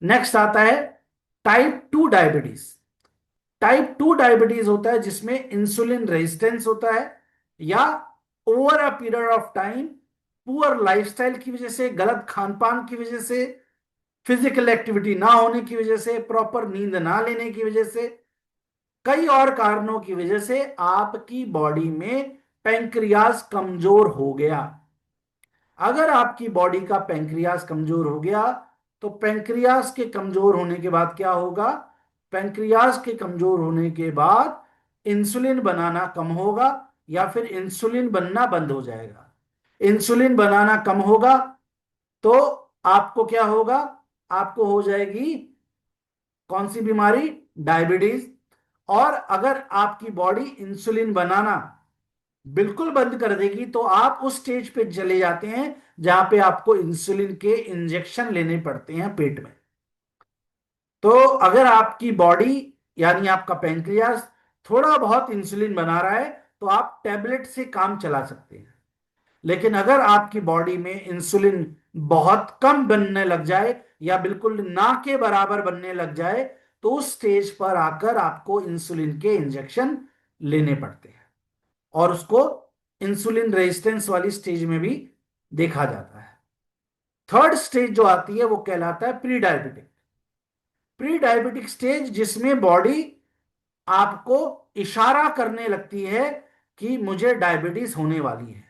नेक्स्ट आता है टाइप 2 डायबिटीज। टाइप 2 डायबिटीज होता है जिसमें इंसुलिन रेजिस्टेंस होता है, या over a period of time poor lifestyle की वजह से, गलत खान पान की वजह से, फिजिकल एक्टिविटी ना होने की वजह से, प्रॉपर नींद ना लेने की वजह से, कई और कारणों की वजह से आपकी बॉडी में पेंक्रियाज कमजोर हो गया। अगर आपकी बॉडी का पेंक्रियाज कमजोर हो गया तो पेंक्रियाज के कमजोर होने के बाद क्या होगा, पेंक्रियाज के कमजोर होने के बाद इंसुलिन बनाना कम होगा, या फिर इंसुलिन बनना बंद हो जाएगा। इंसुलिन बनाना कम होगा तो आपको क्या होगा, आपको हो जाएगी कौन सी बीमारी, डायबिटीज। और अगर आपकी बॉडी इंसुलिन बनाना बिल्कुल बंद कर देगी तो आप उस स्टेज पे चले जाते हैं जहां पे आपको इंसुलिन के इंजेक्शन लेने पड़ते हैं पेट में। तो अगर आपकी बॉडी, यानी आपका पेंक्रियास, थोड़ा बहुत इंसुलिन बना रहा है तो आप टैबलेट से काम चला सकते हैं। लेकिन अगर आपकी बॉडी में इंसुलिन बहुत कम बनने लग जाए या बिल्कुल ना के बराबर बनने लग जाए तो उस स्टेज पर आकर आपको इंसुलिन के इंजेक्शन लेने पड़ते हैं, और उसको इंसुलिन रेजिस्टेंस वाली स्टेज में भी देखा जाता है। थर्ड स्टेज जो आती है वो कहलाता है pre diabetic. Pre diabetic stage जिसमें बॉडी आपको इशारा करने लगती है कि मुझे डायबिटीज होने वाली है।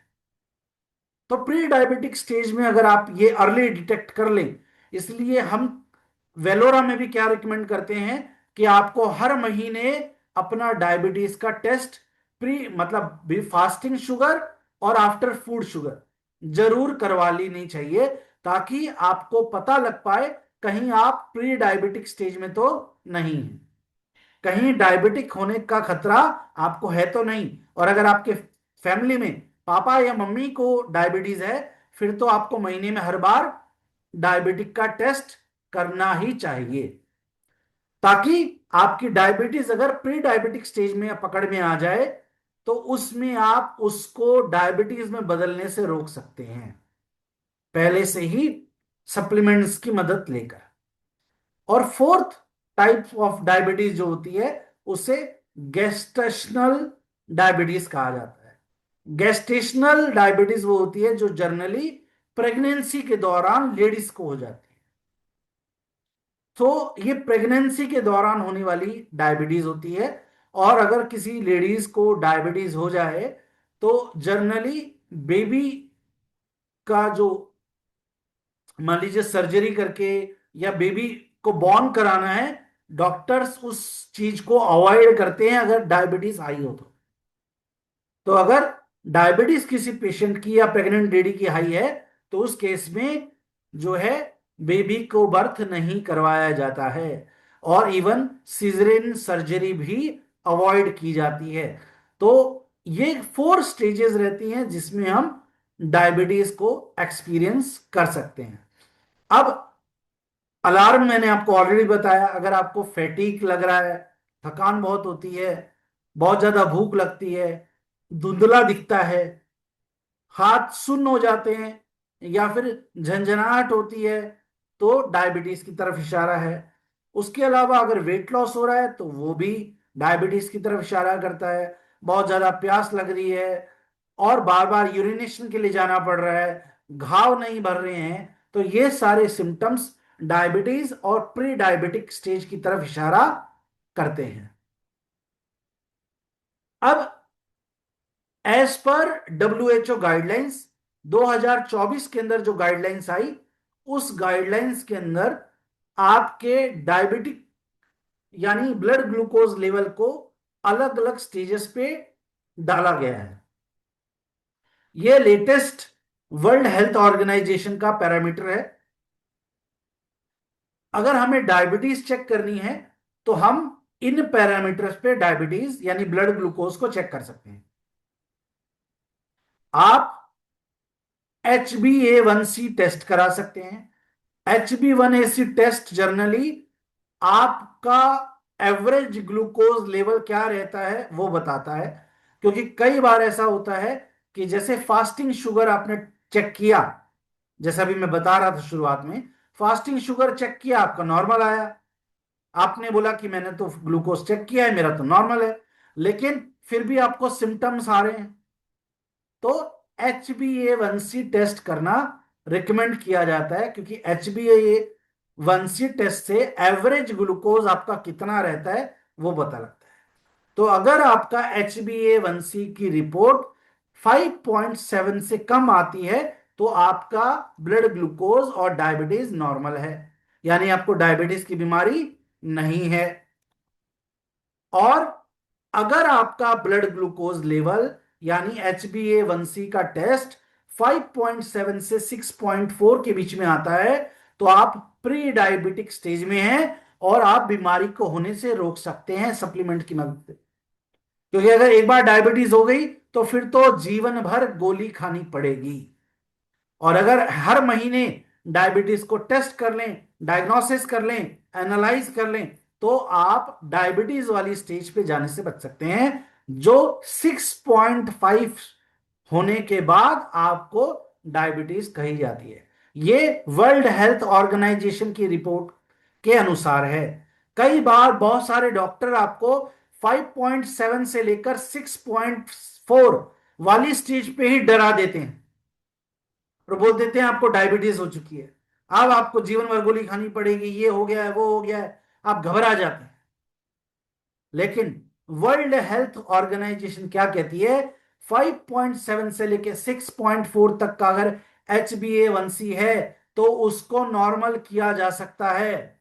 तो प्री डायबिटिक स्टेज में अगर आप ये अर्ली डिटेक्ट कर लें, इसलिए हम वेलोरा में भी क्या रिकमेंड करते हैं कि आपको हर महीने अपना डायबिटीज का टेस्ट, प्री मतलब भी फास्टिंग शुगर और आफ्टर फूड शुगर जरूर करवा लेनी चाहिए, ताकि आपको पता लग पाए कहीं आप प्री डायबिटिक स्टेज में तो नहीं है, कहीं डायबिटिक होने का खतरा आपको है तो नहीं। और अगर आपके फैमिली में पापा या मम्मी को डायबिटीज है, फिर तो आपको महीने में हर बार डायबिटिक का टेस्ट करना ही चाहिए, ताकि आपकी डायबिटीज अगर प्री डायबिटिक स्टेज में पकड़ में आ जाए तो उसमें आप उसको डायबिटीज में बदलने से रोक सकते हैं, पहले से ही सप्लीमेंट्स की मदद लेकर। और फोर्थ टाइप ऑफ डायबिटीज जो होती है उसे गेस्टेशनल डायबिटीज कहा जाता है। गेस्टेशनल डायबिटीज वो होती है जो जनरली प्रेगनेंसी के दौरान लेडीज को हो जाती है। तो ये प्रेगनेंसी के दौरान होने वाली डायबिटीज होती है। और अगर किसी लेडीज को डायबिटीज हो जाए तो जनरली बेबी का जो, मान लीजिए सर्जरी करके या बेबी को बॉर्न कराना है, डॉक्टर्स उस चीज को अवॉइड करते हैं अगर डायबिटीज हाई हो तो अगर डायबिटीज किसी पेशेंट की या प्रेग्नेंट लेडी की हाई है तो उस केस में जो है बेबी को बर्थ नहीं करवाया जाता है, और इवन सिजरेन सर्जरी भी अवॉइड की जाती है। तो ये 4 स्टेजेस रहती हैं जिसमें हम डायबिटीज को एक्सपीरियंस कर सकते हैं। अब अलार्म मैंने आपको ऑलरेडी बताया, अगर आपको फैटीक लग रहा है, थकान बहुत होती है, बहुत ज्यादा भूख लगती है, धुंधला दिखता है, हाथ सुन्न हो जाते हैं, या फिर झंझनाहट होती है, तो डायबिटीज की तरफ इशारा है। उसके अलावा अगर वेट लॉस हो रहा है तो वो भी डायबिटीज की तरफ इशारा करता है। बहुत ज्यादा प्यास लग रही है और बार बार यूरिनेशन के लिए जाना पड़ रहा है, घाव नहीं भर रहे हैं, तो ये सारे सिम्टम्स डायबिटीज और प्री डायबिटिक स्टेज की तरफ इशारा करते हैं। अब एज पर WHO गाइडलाइंस 2024 के अंदर जो गाइडलाइंस आई, उस गाइडलाइंस के अंदर आपके डायबिटिक यानी ब्लड ग्लूकोज लेवल को अलग अलग स्टेजेस पे डाला गया है। यह लेटेस्ट वर्ल्ड हेल्थ ऑर्गेनाइजेशन का पैरामीटर है। अगर हमें डायबिटीज चेक करनी है तो हम इन पैरामीटर्स पे डायबिटीज यानी ब्लड ग्लूकोज को चेक कर सकते हैं। आप HbA1c टेस्ट करा सकते हैं। HbA1c टेस्ट जनरली आपका एवरेज ग्लूकोज लेवल क्या रहता है वो बताता है, क्योंकि कई बार ऐसा होता है कि जैसे फास्टिंग शुगर आपने चेक किया, जैसा भी मैं बता रहा था शुरुआत में, फास्टिंग शुगर चेक किया, आपका नॉर्मल आया, आपने बोला कि मैंने तो ग्लूकोज चेक किया है, मेरा तो नॉर्मल है, लेकिन फिर भी आपको सिम्टम्स आ रहे हैं, तो HbA1c टेस्ट करना रिकमेंड किया जाता है, क्योंकि HbA1c टेस्ट से एवरेज ग्लूकोज आपका कितना रहता है वो पता लगता है। तो अगर आपका HbA1c की रिपोर्ट 5.7 से कम आती है तो आपका ब्लड ग्लूकोज और डायबिटीज नॉर्मल है, यानी आपको डायबिटीज की बीमारी नहीं है। और अगर आपका ब्लड ग्लूकोज लेवल यानी HbA1c का टेस्ट 5.7 से 6.4 के बीच में आता है तो आप प्री डायबिटिक स्टेज में हैं और आप बीमारी को होने से रोक सकते हैं सप्लीमेंट की मदद से। क्योंकि अगर एक बार डायबिटीज हो गई तो फिर तो जीवन भर गोली खानी पड़ेगी। और अगर हर महीने डायबिटीज को टेस्ट कर लें, डायग्नोसिस कर लें, एनालाइज कर लें, तो आप डायबिटीज वाली स्टेज पे जाने से बच सकते हैं, जो 6.5 होने के बाद आपको डायबिटीज कही जाती है। ये वर्ल्ड हेल्थ ऑर्गेनाइजेशन की रिपोर्ट के अनुसार है। कई बार बहुत सारे डॉक्टर आपको 5.7 से लेकर 6.4 वाली स्टेज पे ही डरा देते हैं और बोल देते हैं आपको डायबिटीज हो चुकी है, अब आपको जीवन भर गोली खानी पड़ेगी, ये हो गया है वो हो गया है, आप घबरा जाते हैं। लेकिन वर्ल्ड हेल्थ ऑर्गेनाइजेशन क्या कहती है, 5.7 से लेके 6.4 तक का अगर HbA1c है तो उसको नॉर्मल किया जा सकता है,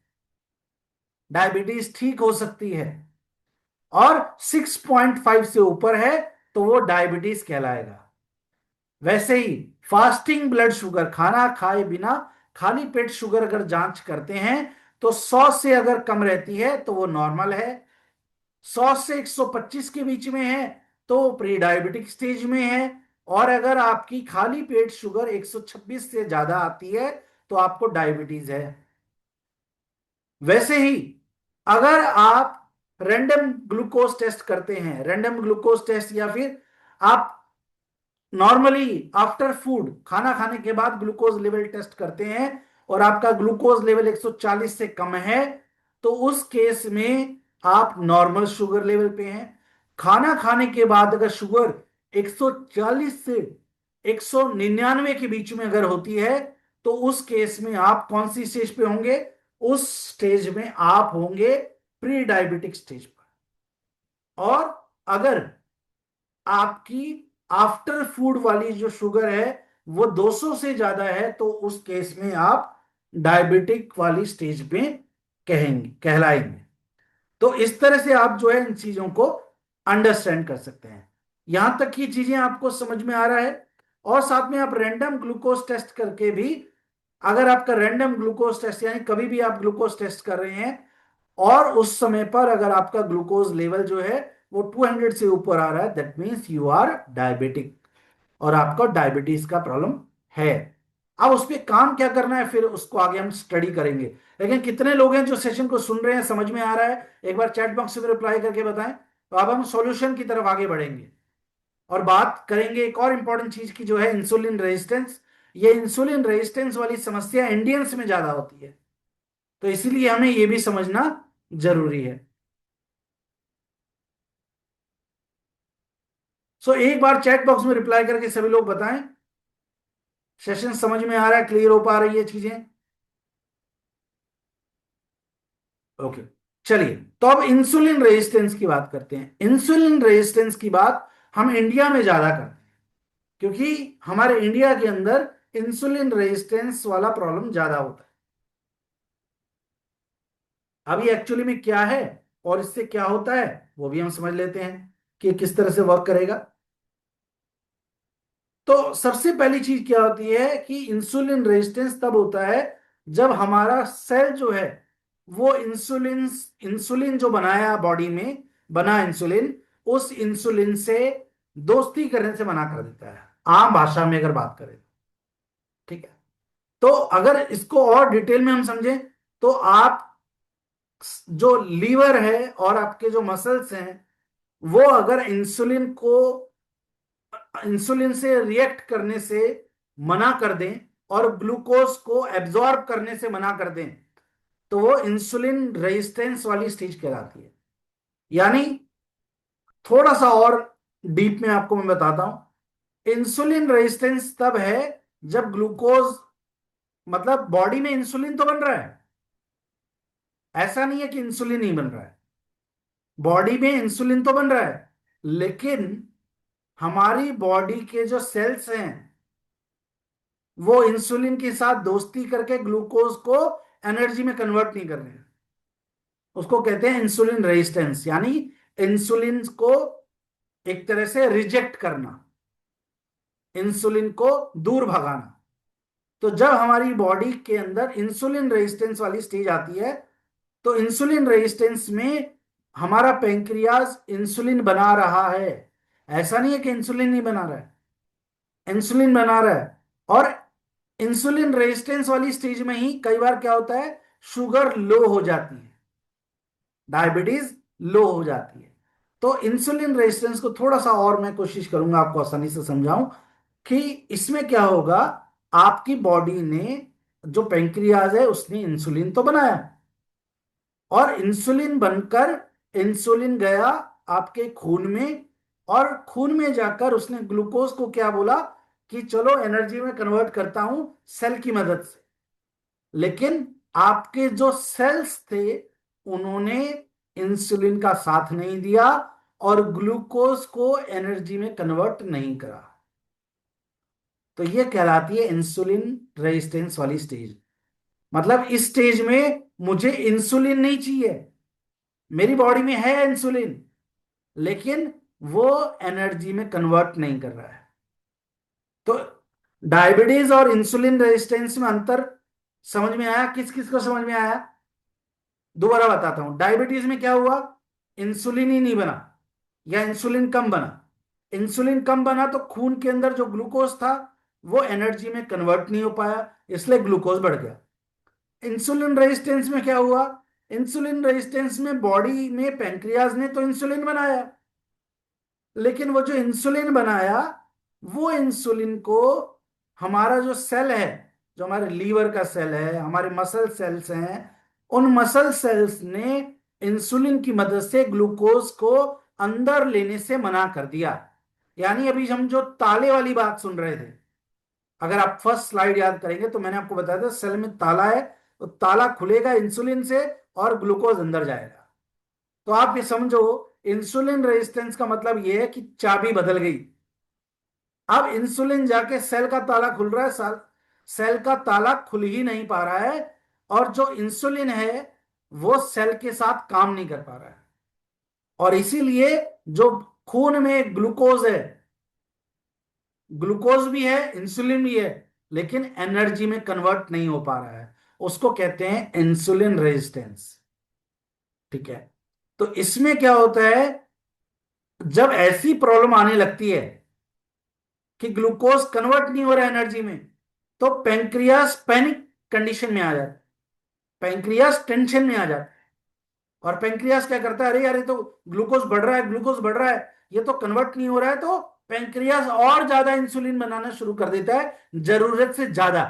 डायबिटीज ठीक हो सकती है। और 6.5 से ऊपर है तो वो डायबिटीज कहलाएगा। वैसे ही फास्टिंग ब्लड शुगर, खाना खाए बिना खाली पेट शुगर अगर जांच करते हैं तो 100 से अगर कम रहती है तो वो नॉर्मल है, 100 से 125 के बीच में है तो प्री डायबिटिक स्टेज में है, और अगर आपकी खाली पेट शुगर 126 से ज्यादा आती है तो आपको डायबिटीज है। वैसे ही अगर आप रैंडम ग्लूकोज टेस्ट करते हैं, रैंडम ग्लूकोज टेस्ट, या फिर आप नॉर्मली आफ्टर फूड खाना खाने के बाद ग्लूकोज लेवल टेस्ट करते हैं और आपका ग्लूकोज लेवल 140 से कम है, तो उस केस में आप नॉर्मल शुगर लेवल पे हैं। खाना खाने के बाद अगर शुगर 140 से 199 के बीच में अगर होती है तो उस केस में आप कौन सी स्टेज पे होंगे, उस स्टेज में आप होंगे प्री डायबिटिक स्टेज पर। और अगर आपकी आफ्टर फूड वाली जो शुगर है वो 200 से ज्यादा है, तो उस केस में आप डायबिटिक वाली स्टेज में कहेंगे कहलाएंगे। तो इस तरह से आप जो है इन चीजों को अंडरस्टैंड कर सकते हैं। यहां तक की चीजें आपको समझ में आ रहा है। और साथ में आप रैंडम ग्लूकोज टेस्ट करके भी, अगर आपका रैंडम ग्लूकोज टेस्ट यानी कभी भी आप ग्लूकोज टेस्ट कर रहे हैं और उस समय पर अगर आपका ग्लूकोज लेवल जो है वो 200 से ऊपर आ रहा है, that means you are diabetic और आपका डायबिटीज का प्रॉब्लम है। अब उस पर काम क्या करना है फिर उसको आगे हम स्टडी करेंगे। लेकिन कितने लोग हैं जो सेशन को सुन रहे हैं, समझ में आ रहा है? एक बार चैट बॉक्स में रिप्लाई करके बताएं। तो अब हम सॉल्यूशन की तरफ आगे बढ़ेंगे और बात करेंगे एक और इंपॉर्टेंट चीज की, जो है इंसुलिन रेजिस्टेंस। ये इंसुलिन रेजिस्टेंस वाली समस्या इंडियंस में ज्यादा होती है, तो इसीलिए हमें ये भी समझना जरूरी है। सो एक बार चैट बॉक्स में रिप्लाई करके सभी लोग बताएं, सेशन समझ में आ रहा है, क्लियर हो पा रही है चीजें? ओके, चलिए। तो अब इंसुलिन रेजिस्टेंस की बात करते हैं। इंसुलिन रेजिस्टेंस की बात हम इंडिया में ज्यादा करते हैं क्योंकि हमारे इंडिया के अंदर इंसुलिन रेजिस्टेंस वाला प्रॉब्लम ज्यादा होता है। अभी एक्चुअली में क्या है और इससे क्या होता है वो भी हम समझ लेते हैं कि किस तरह से वर्क करेगा। तो सबसे पहली चीज क्या होती है कि इंसुलिन रेजिस्टेंस तब होता है जब हमारा सेल जो है वो इंसुलिन इंसुलिन जो बनाया बॉडी में, बना इंसुलिन, उस इंसुलिन से दोस्ती करने से मना कर देता है, आम भाषा में अगर बात करें। ठीक है। तो अगर इसको और डिटेल में हम समझें तो आप जो लीवर है और आपके जो मसल्स हैं वो अगर इंसुलिन से रिएक्ट करने से मना कर दें और ग्लूकोज को एब्जॉर्ब करने से मना कर दें, तो वो इंसुलिन रेजिस्टेंस वाली स्टेज कहलाती है। यानी थोड़ा सा और डीप में आपको मैं बताता हूं, इंसुलिन रेजिस्टेंस तब है जब ग्लूकोज, मतलब बॉडी में इंसुलिन तो बन रहा है, ऐसा नहीं है कि इंसुलिन नहीं बन रहा है, बॉडी में इंसुलिन तो बन रहा है, लेकिन हमारी बॉडी के जो सेल्स हैं वो इंसुलिन के साथ दोस्ती करके ग्लूकोज को एनर्जी में कन्वर्ट नहीं कर रहे हैं। उसको कहते हैं इंसुलिन रेजिस्टेंस, यानी इंसुलिन को एक तरह से रिजेक्ट करना, इंसुलिन को दूर भगाना। तो जब हमारी बॉडी के अंदर इंसुलिन रेजिस्टेंस वाली स्टेज आती है, तो इंसुलिन रेजिस्टेंस में हमारा पेंक्रियाज इंसुलिन बना रहा है, ऐसा नहीं है कि इंसुलिन नहीं बना रहा है, इंसुलिन बना रहा है। और इंसुलिन रेजिस्टेंस वाली स्टेज में ही कई बार क्या होता है, शुगर लो हो जाती है, डायबिटीज लो हो जाती है। तो इंसुलिन रेजिस्टेंस को थोड़ा सा और मैं कोशिश करूंगा आपको आसानी से समझाऊं कि इसमें क्या होगा। आपकी बॉडी ने, जो पेंक्रियाज है उसने इंसुलिन तो बनाया और इंसुलिन बनकर इंसुलिन गया आपके खून में, और खून में जाकर उसने ग्लूकोज को क्या बोला कि चलो एनर्जी में कन्वर्ट करता हूं सेल की मदद से। लेकिन आपके जो सेल्स थे उन्होंने इंसुलिन का साथ नहीं दिया और ग्लूकोज को एनर्जी में कन्वर्ट नहीं करा। तो ये कहलाती है इंसुलिन रेजिस्टेंस वाली स्टेज। मतलब इस स्टेज में मुझे इंसुलिन नहीं चाहिए, मेरी बॉडी में है इंसुलिन, लेकिन वो एनर्जी में कन्वर्ट नहीं कर रहा है। तो डायबिटीज और इंसुलिन रेजिस्टेंस में अंतर समझ में आया? किस किस को समझ में आया? दोबारा बताता हूं। डायबिटीज में क्या हुआ, इंसुलिन ही नहीं बना या इंसुलिन कम बना। इंसुलिन कम बना तो खून के अंदर जो ग्लूकोज था वो एनर्जी में कन्वर्ट नहीं हो पाया, इसलिए ग्लूकोज बढ़ गया। इंसुलिन रेजिस्टेंस में क्या हुआ, इंसुलिन रेजिस्टेंस में बॉडी में पेंक्रियाज ने तो इंसुलिन बनाया, लेकिन वो जो इंसुलिन बनाया वो इंसुलिन को हमारा जो सेल है, जो हमारे लीवर का सेल है, हमारे मसल सेल्स हैं, उन मसल सेल्स ने इंसुलिन की मदद से ग्लूकोज को अंदर लेने से मना कर दिया। यानी अभी हम जो ताले वाली बात सुन रहे थे, अगर आप फर्स्ट स्लाइड याद करेंगे तो मैंने आपको बताया था सेल में ताला है, तो ताला खुलेगा इंसुलिन से और ग्लूकोज अंदर जाएगा। तो आप ये समझो, इंसुलिन रेजिस्टेंस का मतलब ये है कि चाबी बदल गई। अब इंसुलिन जाके सेल का ताला खुल रहा है, सेल का ताला खुल ही नहीं पा रहा है, और जो इंसुलिन है वो सेल के साथ काम नहीं कर पा रहा है। और इसीलिए जो खून में ग्लूकोज है, ग्लूकोज भी है, इंसुलिन भी है, लेकिन एनर्जी में कन्वर्ट नहीं हो पा रहा है, उसको कहते हैं इंसुलिन रेजिस्टेंस। ठीक है। तो इसमें क्या होता है, जब ऐसी प्रॉब्लम आने लगती है कि ग्लूकोज कन्वर्ट नहीं हो रहा एनर्जी में, तो पेंक्रियास पैनिक कंडीशन में आ जाता है, पेंक्रियास टेंशन में आ जाता है। और पेंक्रियास क्या करता है, अरे यार ये तो ग्लूकोज बढ़ रहा है, ग्लूकोज बढ़ रहा है, ये तो कन्वर्ट नहीं हो रहा है, तो पेंक्रियास और ज्यादा इंसुलिन बनाना शुरू कर देता है, जरूरत से ज्यादा।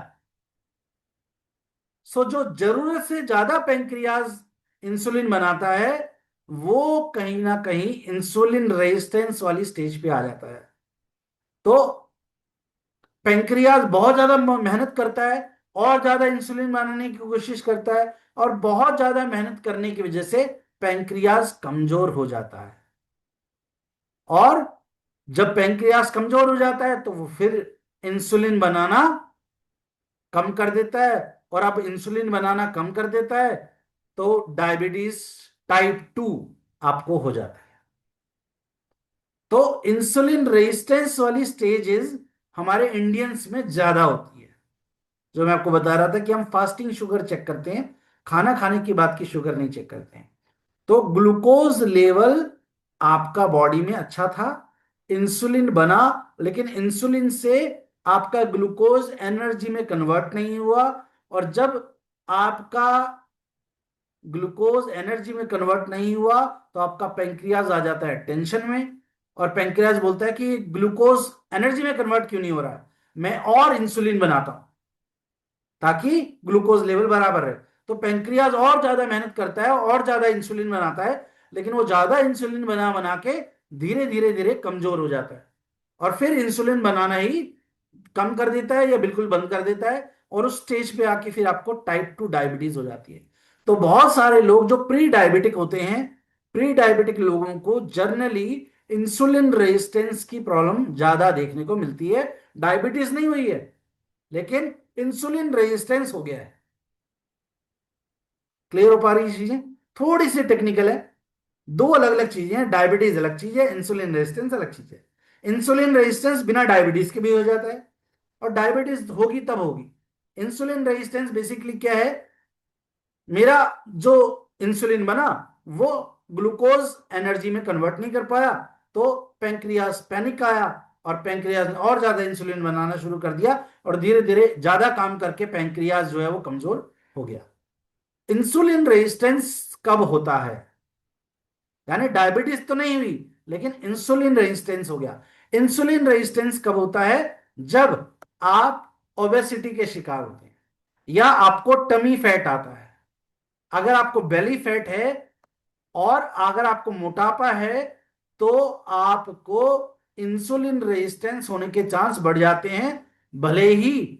सो जो जरूरत से ज्यादा पेंक्रियास इंसुलिन बनाता है, वो कहीं ना कहीं इंसुलिन रेजिस्टेंस वाली स्टेज पे आ जाता है। तो पेंक्रियास बहुत ज्यादा मेहनत करता है, और ज्यादा इंसुलिन बनाने की कोशिश करता है, और बहुत ज्यादा मेहनत करने की वजह से पेंक्रियास कमजोर हो जाता है। और जब पेंक्रियास कमजोर हो जाता है तो वो फिर इंसुलिन बनाना कम कर देता है, और अब इंसुलिन बनाना कम कर देता है, तो डायबिटीज टाइप 2 आपको हो जाता है। तो इंसुलिन रेजिस्टेंस वाली स्टेजेस हमारे इंडियंस में ज्यादा होती है। जो मैं आपको बता रहा था कि हम फास्टिंग शुगर चेक करते हैं, खाना खाने के बाद की शुगर नहीं चेक करते हैं। तो ग्लूकोज लेवल आपका बॉडी में अच्छा था, इंसुलिन बना, लेकिन इंसुलिन से आपका ग्लूकोज एनर्जी में कन्वर्ट नहीं हुआ। और जब आपका ग्लूकोज एनर्जी में कन्वर्ट नहीं हुआ, तो आपका पेंक्रियाज आ जाता है टेंशन में, और पेंक्रियाज बोलता है कि ग्लूकोज एनर्जी में कन्वर्ट क्यों नहीं हो रहा है, मैं और इंसुलिन बनाता हूं ताकि ग्लूकोज लेवल बराबर रहे। तो पेंक्रियाज और ज्यादा मेहनत करता है और ज्यादा इंसुलिन बनाता है, लेकिन वो ज्यादा इंसुलिन बना बना के धीरे धीरे धीरे कमजोर हो जाता है, और फिर इंसुलिन बनाना ही कम कर देता है या बिल्कुल बंद कर देता है, और उस स्टेज पे आके फिर आपको टाइप 2 डायबिटीज हो जाती है। तो बहुत सारे लोग जो प्री डायबिटिक होते हैं, प्री डायबिटिक लोगों को जर्नली इंसुलिन रेजिस्टेंस की प्रॉब्लम ज्यादा देखने को मिलती है। डायबिटीज नहीं हुई है, लेकिन इंसुलिन रेजिस्टेंस हो गया है। क्लियर हो पा रही है चीजें? थोड़ी सी टेक्निकल है, दो अलग अलग चीजें हैं, डायबिटीज अलग चीज है, इंसुलिन रेजिस्टेंस अलग चीज है। इंसुलिन रेजिस्टेंस बिना डायबिटीज के भी हो जाता है, और डायबिटीज होगी तब होगी। इंसुलिन रेजिस्टेंस बेसिकली क्या है, मेरा जो इंसुलिन बना वो ग्लूकोज एनर्जी में कन्वर्ट नहीं कर पाया, तो पेंक्रियास पैनिक आया, और पेंक्रियास ने और ज्यादा इंसुलिन बनाना शुरू कर दिया, और धीरे धीरे ज्यादा काम करके पेंक्रियास जो है वो कमजोर हो गया। इंसुलिन रेजिस्टेंस कब होता है, यानी डायबिटीज तो नहीं हुई, लेकिन इंसुलिन रेजिस्टेंस हो गया। इंसुलिन रेजिस्टेंस कब होता है, जब आप ओबेसिटी के शिकार होते हैं, या आपको टमी फैट आता है। अगर आपको बेली फैट है और अगर आपको मोटापा है, तो आपको इंसुलिन रेजिस्टेंस होने के चांस बढ़ जाते हैं, भले ही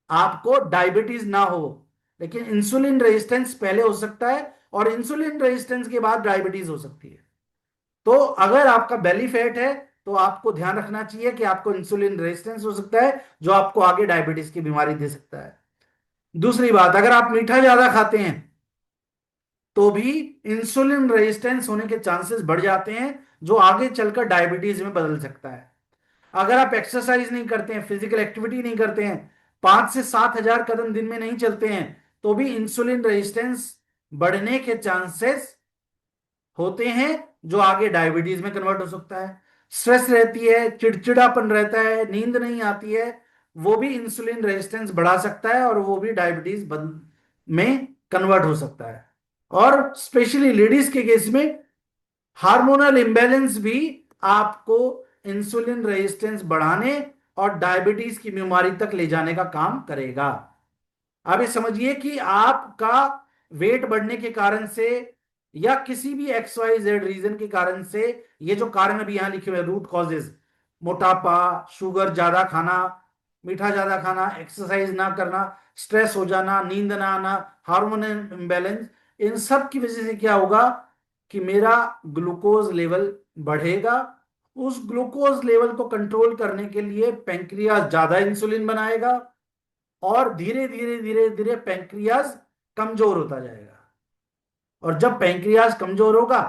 आपको डायबिटीज ना हो, लेकिन इंसुलिन रेजिस्टेंस पहले हो सकता है, और इंसुलिन रेजिस्टेंस के बाद डायबिटीज हो सकती है। तो अगर आपका बेली फैट है, तो आपको ध्यान रखना चाहिए कि आपको इंसुलिन रेजिस्टेंस हो सकता है, जो आपको आगे डायबिटीज की बीमारी दे सकता है। दूसरी बात, अगर आप मीठा ज्यादा खाते हैं, तो भी इंसुलिन रेजिस्टेंस होने के चांसेस बढ़ जाते हैं, जो आगे चलकर डायबिटीज में बदल सकता है। अगर आप एक्सरसाइज नहीं करते हैं, फिजिकल एक्टिविटी नहीं करते हैं, 5 से 7 हजार कदम दिन में नहीं चलते हैं, तो भी इंसुलिन रेजिस्टेंस बढ़ने के चांसेस होते हैं, जो आगे डायबिटीज में कन्वर्ट हो सकता है। स्ट्रेस रहती है, चिड़चिड़ापन रहता है, नींद नहीं आती है, वो भी इंसुलिन रेजिस्टेंस बढ़ा सकता है, और वो भी डायबिटीज में कन्वर्ट हो सकता है। और स्पेशली लेडीज के केस में हार्मोनल इंबैलेंस भी आपको इंसुलिन रेजिस्टेंस बढ़ाने और डायबिटीज की बीमारी तक ले जाने का काम करेगा। आप ये समझिए कि आपका वेट बढ़ने के कारण से, या किसी भी एक्स वाई जेड रीजन के कारण से, ये जो कारण अभी यहां लिखे हुए रूट कॉजेज, मोटापा, शुगर ज्यादा खाना, मीठा ज्यादा खाना, एक्सरसाइज ना करना, स्ट्रेस हो जाना, नींद ना आना, हार्मोनल इम्बैलेंस, इन सब की वजह से क्या होगा कि मेरा ग्लूकोज लेवल बढ़ेगा। उस ग्लूकोज लेवल को कंट्रोल करने के लिए पेंक्रियाज ज्यादा इंसुलिन बनाएगा, और धीरे धीरे धीरे धीरे पेंक्रियाज कमजोर होता जाएगा। और जब पेंक्रियाज कमजोर होगा,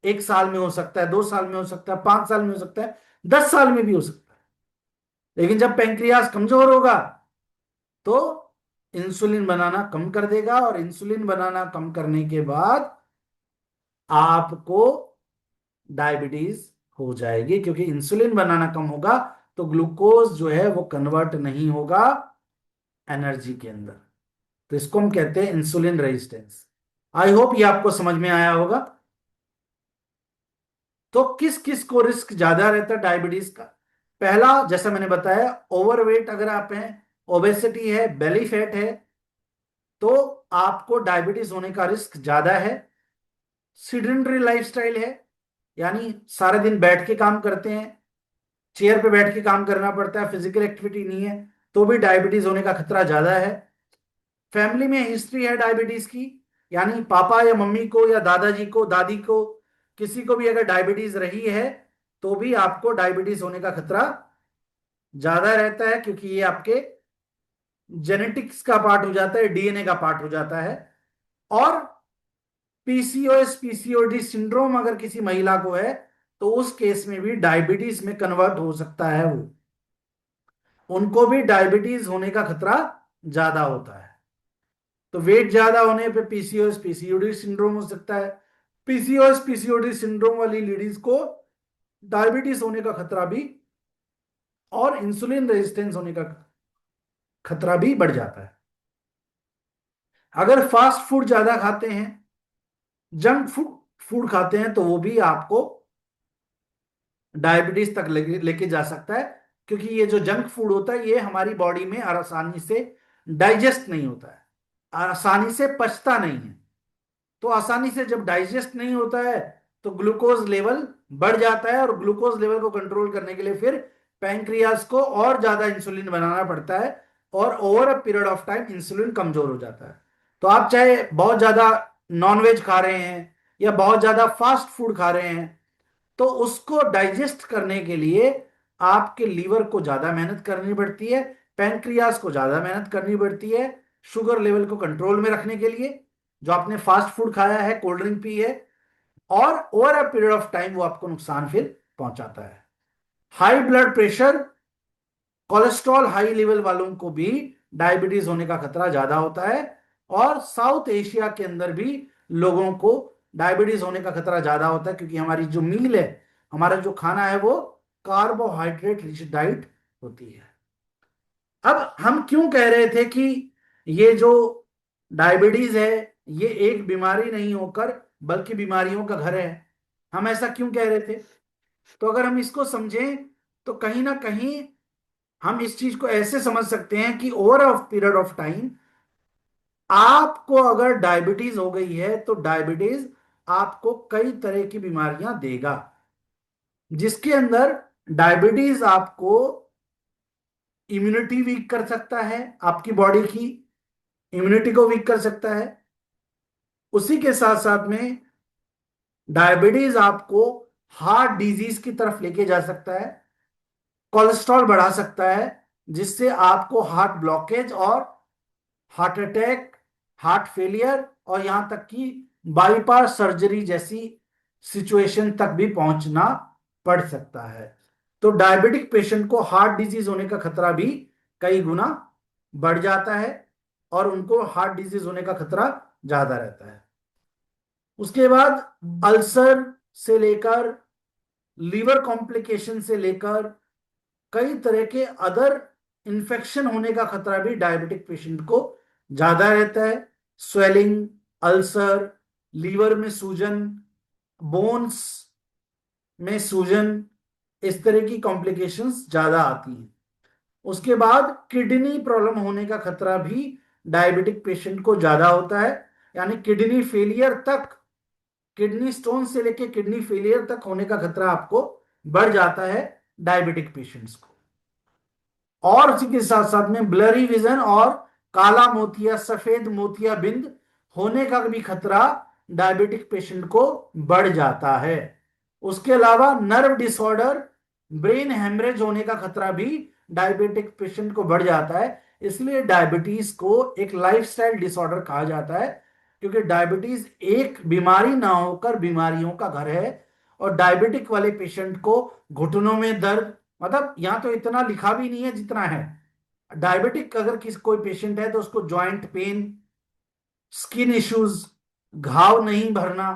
1 साल में हो सकता है, 2 साल में हो सकता है, 5 साल में हो सकता है, 10 साल में भी हो सकता है, लेकिन जब पेंक्रियाज कमजोर होगा तो इंसुलिन बनाना कम कर देगा, और इंसुलिन बनाना कम करने के बाद आपको डायबिटीज हो जाएगी, क्योंकि इंसुलिन बनाना कम होगा तो ग्लूकोज जो है वो कन्वर्ट नहीं होगा एनर्जी के अंदर। तो इसको हम कहते हैं इंसुलिन रेजिस्टेंस। आई होप ये आपको समझ में आया होगा। तो किस किस को रिस्क ज्यादा रहता है डायबिटीज का? पहला, जैसा मैंने बताया, ओवरवेट अगर आप हैं, ओबेसिटी है, बेली फैट है, तो आपको डायबिटीज होने का रिस्क ज्यादा है। सीडेंटरी लाइफस्टाइल है, यानी सारे दिन बैठ के काम करते हैं, चेयर पे बैठ के काम करना पड़ता है, फिजिकल एक्टिविटी नहीं है, तो भी डायबिटीज होने का खतरा ज्यादा है। फैमिली में हिस्ट्री है डायबिटीज की, यानी पापा या मम्मी को या दादाजी को, दादी को, किसी को भी अगर डायबिटीज रही है तो भी आपको डायबिटीज होने का खतरा ज्यादा रहता है, क्योंकि ये आपके जेनेटिक्स का पार्ट हो जाता है, डीएनए का पार्ट हो जाता है। और पीसीओएस पीसीओडी सिंड्रोम अगर किसी महिला को है तो उस केस में भी डायबिटीज में कन्वर्ट हो सकता है वो, उनको भी डायबिटीज होने का खतरा ज्यादा होता है। तो वेट ज्यादा होने पे पीसीओएस पीसीओडी सिंड्रोम हो सकता है। पीसीओएस पीसीओडी सिंड्रोम वाली लेडीज को डायबिटीज होने का खतरा भी, और इंसुलिन रेजिस्टेंस होने का खतरा भी बढ़ जाता है। अगर फास्ट फूड ज्यादा खाते हैं, जंक फूड फूड खाते हैं, तो वो भी आपको डायबिटीज तक लेके जा सकता है, क्योंकि ये जो जंक फूड होता है ये हमारी बॉडी में आसानी से डाइजेस्ट नहीं होता है, आसानी से पचता नहीं है। तो आसानी से जब डाइजेस्ट नहीं होता है तो ग्लूकोज लेवल बढ़ जाता है, और ग्लूकोज लेवल को कंट्रोल करने के लिए फिर पैंक्रियाज को और ज्यादा इंसुलिन बनाना पड़ता है, और over a period of time insulin कमजोर हो जाता है। तो आप चाहे बहुत ज्यादा नॉनवेज खा रहे हैं या बहुत ज्यादा फास्ट फूड खा रहे हैं, तो उसको डाइजेस्ट करने के लिए आपके लीवर को ज्यादा मेहनत करनी पड़ती है, पैंक्रियाज को ज्यादा मेहनत करनी पड़ती है, शुगर लेवल को कंट्रोल में रखने के लिए, जो आपने फास्ट फूड खाया है, कोल्ड ड्रिंक पी है, और over a period of time वो आपको नुकसान फिर पहुंचाता है। High blood pressure, cholesterol high level वालों को भी डायबिटीज होने का खतरा ज्यादा होता है, और साउथ एशिया के अंदर भी लोगों को डायबिटीज होने का खतरा ज्यादा होता है, क्योंकि हमारी जो मील है, हमारा जो खाना है, वो कार्बोहाइड्रेट रिच डाइट होती है। अब हम क्यों कह रहे थे कि ये जो डायबिटीज है ये एक बीमारी नहीं होकर बल्कि बीमारियों का घर है? हम ऐसा क्यों कह रहे थे? तो अगर हम इसको समझें तो कहीं ना कहीं हम इस चीज को ऐसे समझ सकते हैं कि over a period of time आपको अगर डायबिटीज हो गई है तो डायबिटीज आपको कई तरह की बीमारियां देगा, जिसके अंदर डायबिटीज आपको इम्यूनिटी वीक कर सकता है, आपकी बॉडी की इम्यूनिटी को वीक कर सकता है। उसी के साथ साथ में डायबिटीज आपको हार्ट डिजीज की तरफ लेके जा सकता है, कोलेस्ट्रॉल बढ़ा सकता है, जिससे आपको हार्ट ब्लॉकेज और हार्ट अटैक, हार्ट फेलियर, और यहां तक कि बाईपास सर्जरी जैसी सिचुएशन तक भी पहुंचना पड़ सकता है। तो डायबिटिक पेशेंट को हार्ट डिजीज होने का खतरा भी कई गुना बढ़ जाता है, और उनको हार्ट डिजीज होने का खतरा ज्यादा रहता है। उसके बाद अल्सर से लेकर, लीवर कॉम्प्लिकेशन से लेकर, कई तरह के अदर इन्फेक्शन होने का खतरा भी डायबिटिक पेशेंट को ज्यादा रहता है। स्वेलिंग, अल्सर, लीवर में सूजन, बोन्स में सूजन, इस तरह की कॉम्प्लिकेशंस ज्यादा आती हैं। उसके बाद किडनी प्रॉब्लम होने का खतरा भी डायबिटिक पेशेंट को ज्यादा होता है, यानी किडनी फेलियर तक, किडनी स्टोन से लेकर किडनी फेलियर तक होने का खतरा आपको बढ़ जाता है डायबिटिक पेशेंट्स को। और उसी के साथ साथ में ब्लरी विजन और काला मोतिया, सफेद मोतिया बिंद होने का भी खतरा डायबिटिक पेशेंट को बढ़ जाता है। उसके अलावा नर्व डिसऑर्डर, ब्रेन हेमरेज होने का खतरा भी डायबिटिक पेशेंट को बढ़ जाता है। इसलिए डायबिटीज को एक लाइफस्टाइल डिसऑर्डर कहा जाता है, क्योंकि डायबिटीज एक बीमारी ना होकर बीमारियों का घर है। और डायबिटिक वाले पेशेंट को घुटनों में दर्द, मतलब यहां तो इतना लिखा भी नहीं है जितना है। डायबिटिक अगर किसी कोई पेशेंट है तो उसको जॉइंट पेन, स्किन इश्यूज, घाव नहीं भरना,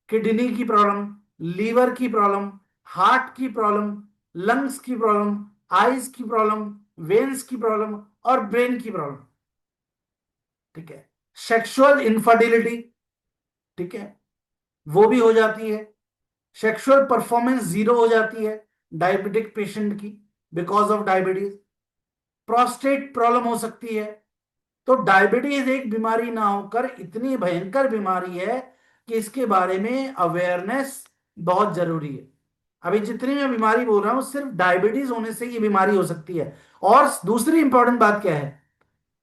किडनी की प्रॉब्लम, लीवर की प्रॉब्लम, हार्ट की प्रॉब्लम, लंग्स की प्रॉब्लम, आईज की प्रॉब्लम, वेन्स की प्रॉब्लम और ब्रेन की प्रॉब्लम। ठीक है। सेक्सुअल इनफर्टिलिटी, ठीक है, वो भी हो जाती है। सेक्सुअल परफॉर्मेंस जीरो हो जाती है डायबिटिक पेशेंट की, because of diabetes. Prostate problem हो सकती है। तो डायबिटीज एक बीमारी ना होकर इतनी भयंकर बीमारी है कि इसके बारे में अवेयरनेस बहुत जरूरी है। अभी जितनी मैं बीमारी बोल रहा हूं सिर्फ डायबिटीज होने से ये बीमारी हो सकती है। और दूसरी इंपॉर्टेंट बात क्या है,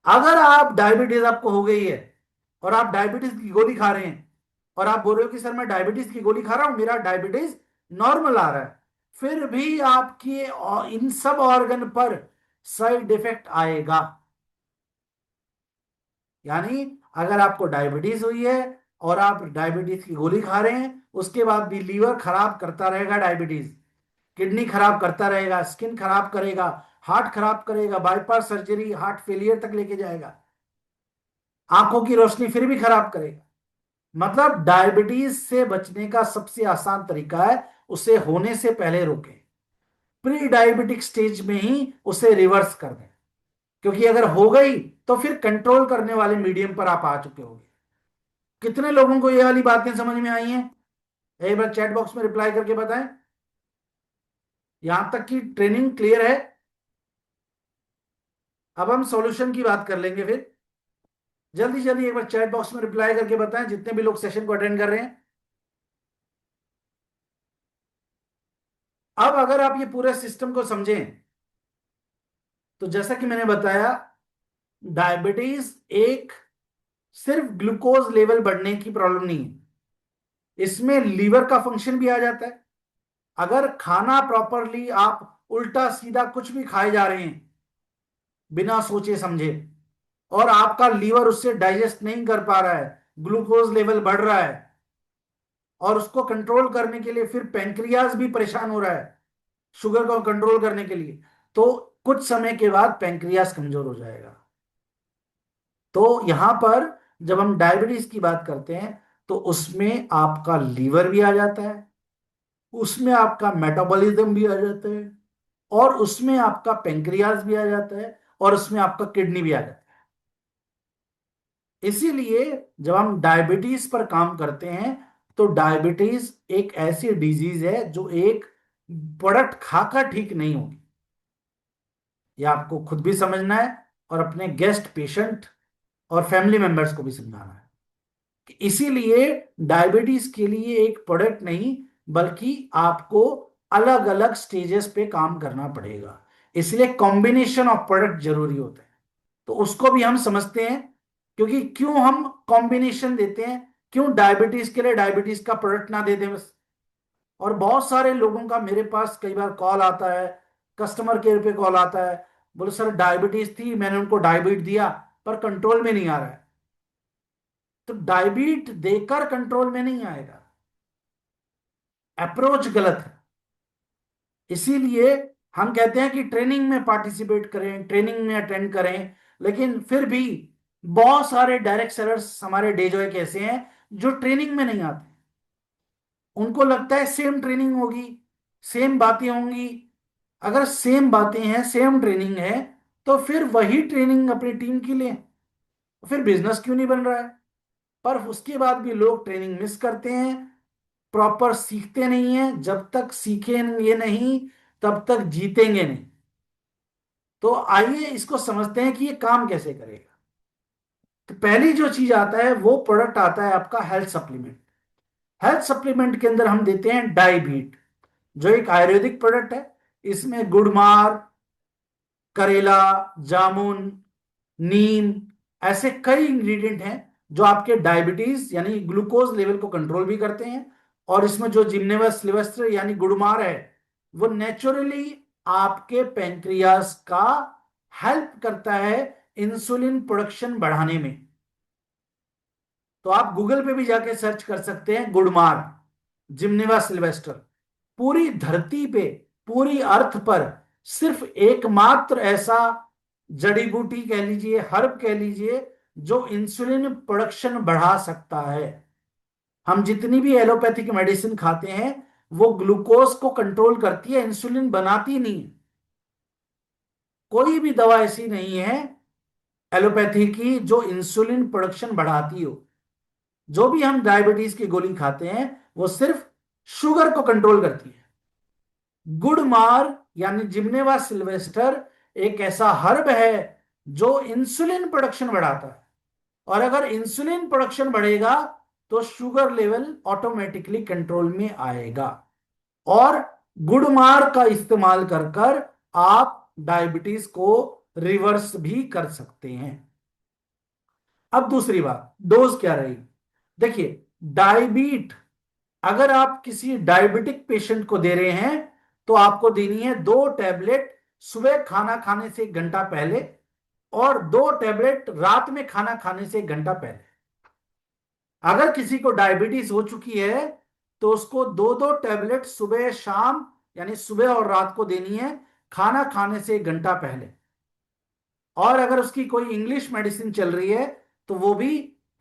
अगर आप डायबिटीज आपको हो गई है और आप डायबिटीज की गोली खा रहे हैं और आप बोल रहे हो कि सर मैं डायबिटीज की गोली खा रहा हूं, मेरा डायबिटीज नॉर्मल आ रहा है, फिर भी आपके इन सब ऑर्गन पर साइड इफेक्ट आएगा। यानी अगर आपको डायबिटीज हुई है और आप डायबिटीज की गोली खा रहे हैं, उसके बाद भी लीवर खराब करता रहेगा डायबिटीज, किडनी खराब करता रहेगा, स्किन खराब करेगा, हार्ट खराब करेगा, बाईपास सर्जरी हार्ट फेलियर तक लेके जाएगा, आंखों की रोशनी फिर भी खराब करेगा। मतलब डायबिटीज से बचने का सबसे आसान तरीका है उसे होने से पहले रोकें, प्री डायबिटिक स्टेज में ही उसे रिवर्स कर दें। क्योंकि अगर हो गई तो फिर कंट्रोल करने वाले मीडियम पर आप आ चुके होंगे। कितने लोगों को ये वाली बातें समझ में आई हैं? एक बार चैट बॉक्स में रिप्लाई करके बताएं। यहां तक की ट्रेनिंग क्लियर है? अब हम सॉल्यूशन की बात कर लेंगे फिर। जल्दी जल्दी एक बार चैट बॉक्स में रिप्लाई करके बताएं जितने भी लोग सेशन को अटेंड कर रहे हैं। अब अगर आप ये पूरे सिस्टम को समझें तो जैसा कि मैंने बताया, डायबिटीज एक सिर्फ ग्लूकोज लेवल बढ़ने की प्रॉब्लम नहीं है, इसमें लीवर का फंक्शन भी आ जाता है। अगर खाना प्रॉपरली आप उल्टा सीधा कुछ भी खाए जा रहे हैं बिना सोचे समझे और आपका लीवर उससे डाइजेस्ट नहीं कर पा रहा है, ग्लूकोज लेवल बढ़ रहा है, और उसको कंट्रोल करने के लिए फिर पेंक्रियाज भी परेशान हो रहा है शुगर को कंट्रोल करने के लिए, तो कुछ समय के बाद पेंक्रियाज कमजोर हो जाएगा। तो यहां पर जब हम डायबिटीज की बात करते हैं तो उसमें आपका लीवर भी आ जाता है, उसमें आपका मेटाबॉलिज्म भी आ जाता है, और उसमें आपका पेंक्रियाज भी आ जाता है, और उसमें आपका किडनी भी आ जाता है। इसीलिए जब हम डायबिटीज पर काम करते हैं तो डायबिटीज एक ऐसी डिजीज है जो एक प्रोडक्ट खाकर ठीक नहीं होगी। यह आपको खुद भी समझना है और अपने गेस्ट, पेशेंट और फैमिली मेंबर्स को भी समझाना है कि इसीलिए डायबिटीज के लिए एक प्रोडक्ट नहीं बल्कि आपको अलग अलग स्टेजेस पे काम करना पड़ेगा। इसलिए कॉम्बिनेशन ऑफ प्रोडक्ट जरूरी होता है। तो उसको भी हम समझते हैं, क्योंकि क्यों हम कॉम्बिनेशन देते हैं, क्यों डायबिटीज के लिए डायबिटीज का प्रोडक्ट ना दे दें बस। और बहुत सारे लोगों का मेरे पास कई बार कॉल आता है, कस्टमर केयर पे कॉल आता है, बोले सर डायबिटीज थी, मैंने उनको डायबिट दिया पर कंट्रोल में नहीं आ रहा है। तो डायबिट देकर कंट्रोल में नहीं आएगा, अप्रोच गलत है। इसीलिए हम कहते हैं कि ट्रेनिंग में पार्टिसिपेट करें, ट्रेनिंग में अटेंड करें, लेकिन फिर भी बहुत सारे डायरेक्ट सेलर्स हमारे डेजॉय के ऐसे हैं जो ट्रेनिंग में नहीं आते। उनको लगता है सेम ट्रेनिंग होगी, सेम बातें होंगी। अगर सेम बातें हैं, सेम ट्रेनिंग है, तो फिर वही ट्रेनिंग अपनी टीम की लें, फिर बिजनेस क्यों नहीं बन रहा है? पर उसके बाद भी लोग ट्रेनिंग मिस करते हैं, प्रॉपर सीखते नहीं है। जब तक सीखेंगे नहीं तब तक जीतेंगे नहीं। तो आइए इसको समझते हैं कि ये काम कैसे करेगा। तो पहली जो चीज आता है वो प्रोडक्ट आता है आपका हेल्थ सप्लीमेंट। हेल्थ सप्लीमेंट के अंदर हम देते हैं डाईबीट, जो एक आयुर्वेदिक प्रोडक्ट है। इसमें गुड़मार, करेला, जामुन, नीम, ऐसे कई इंग्रेडिएंट हैं जो आपके डायबिटीज यानी ग्लूकोज लेवल को कंट्रोल भी करते हैं। और इसमें जो जिम्नेवा सिल्वेस्टर यानी गुड़मार है, वो नेचुरली आपके पेंक्रियास का हेल्प करता है इंसुलिन प्रोडक्शन बढ़ाने में। तो आप गूगल पे भी जाके सर्च कर सकते हैं गुड़मार, जिम्नेवा सिल्वेस्टर। पूरी धरती पे, पूरी अर्थ पर सिर्फ एकमात्र ऐसा जड़ी बूटी कह लीजिए, हर्ब कह लीजिए, जो इंसुलिन प्रोडक्शन बढ़ा सकता है। हम जितनी भी एलोपैथिक मेडिसिन खाते हैं वो ग्लूकोज को कंट्रोल करती है, इंसुलिन बनाती नहीं। कोई भी दवा ऐसी नहीं है एलोपैथी की जो इंसुलिन प्रोडक्शन बढ़ाती हो। जो भी हम डायबिटीज की गोली खाते हैं वो सिर्फ शुगर को कंट्रोल करती है। गुडमार यानी जिम्नेवा सिल्वेस्टर एक ऐसा हर्ब है जो इंसुलिन प्रोडक्शन बढ़ाता है। और अगर इंसुलिन प्रोडक्शन बढ़ेगा तो शुगर लेवल ऑटोमेटिकली कंट्रोल में आएगा। और गुडमार का इस्तेमाल कर कर आप डायबिटीज को रिवर्स भी कर सकते हैं। अब दूसरी बात, डोज क्या रही। देखिए, डायबीट, अगर आप किसी डायबिटिक पेशेंट को दे रहे हैं तो आपको देनी है 2 टैबलेट सुबह खाना खाने से 1 घंटा पहले, और 2 टैबलेट रात में खाना खाने से 1 घंटा पहले। अगर किसी को डायबिटीज हो चुकी है तो उसको 2 2 टैबलेट सुबह शाम यानी सुबह और रात को देनी है, खाना खाने से 1 घंटा पहले। और अगर उसकी कोई इंग्लिश मेडिसिन चल रही है तो वो भी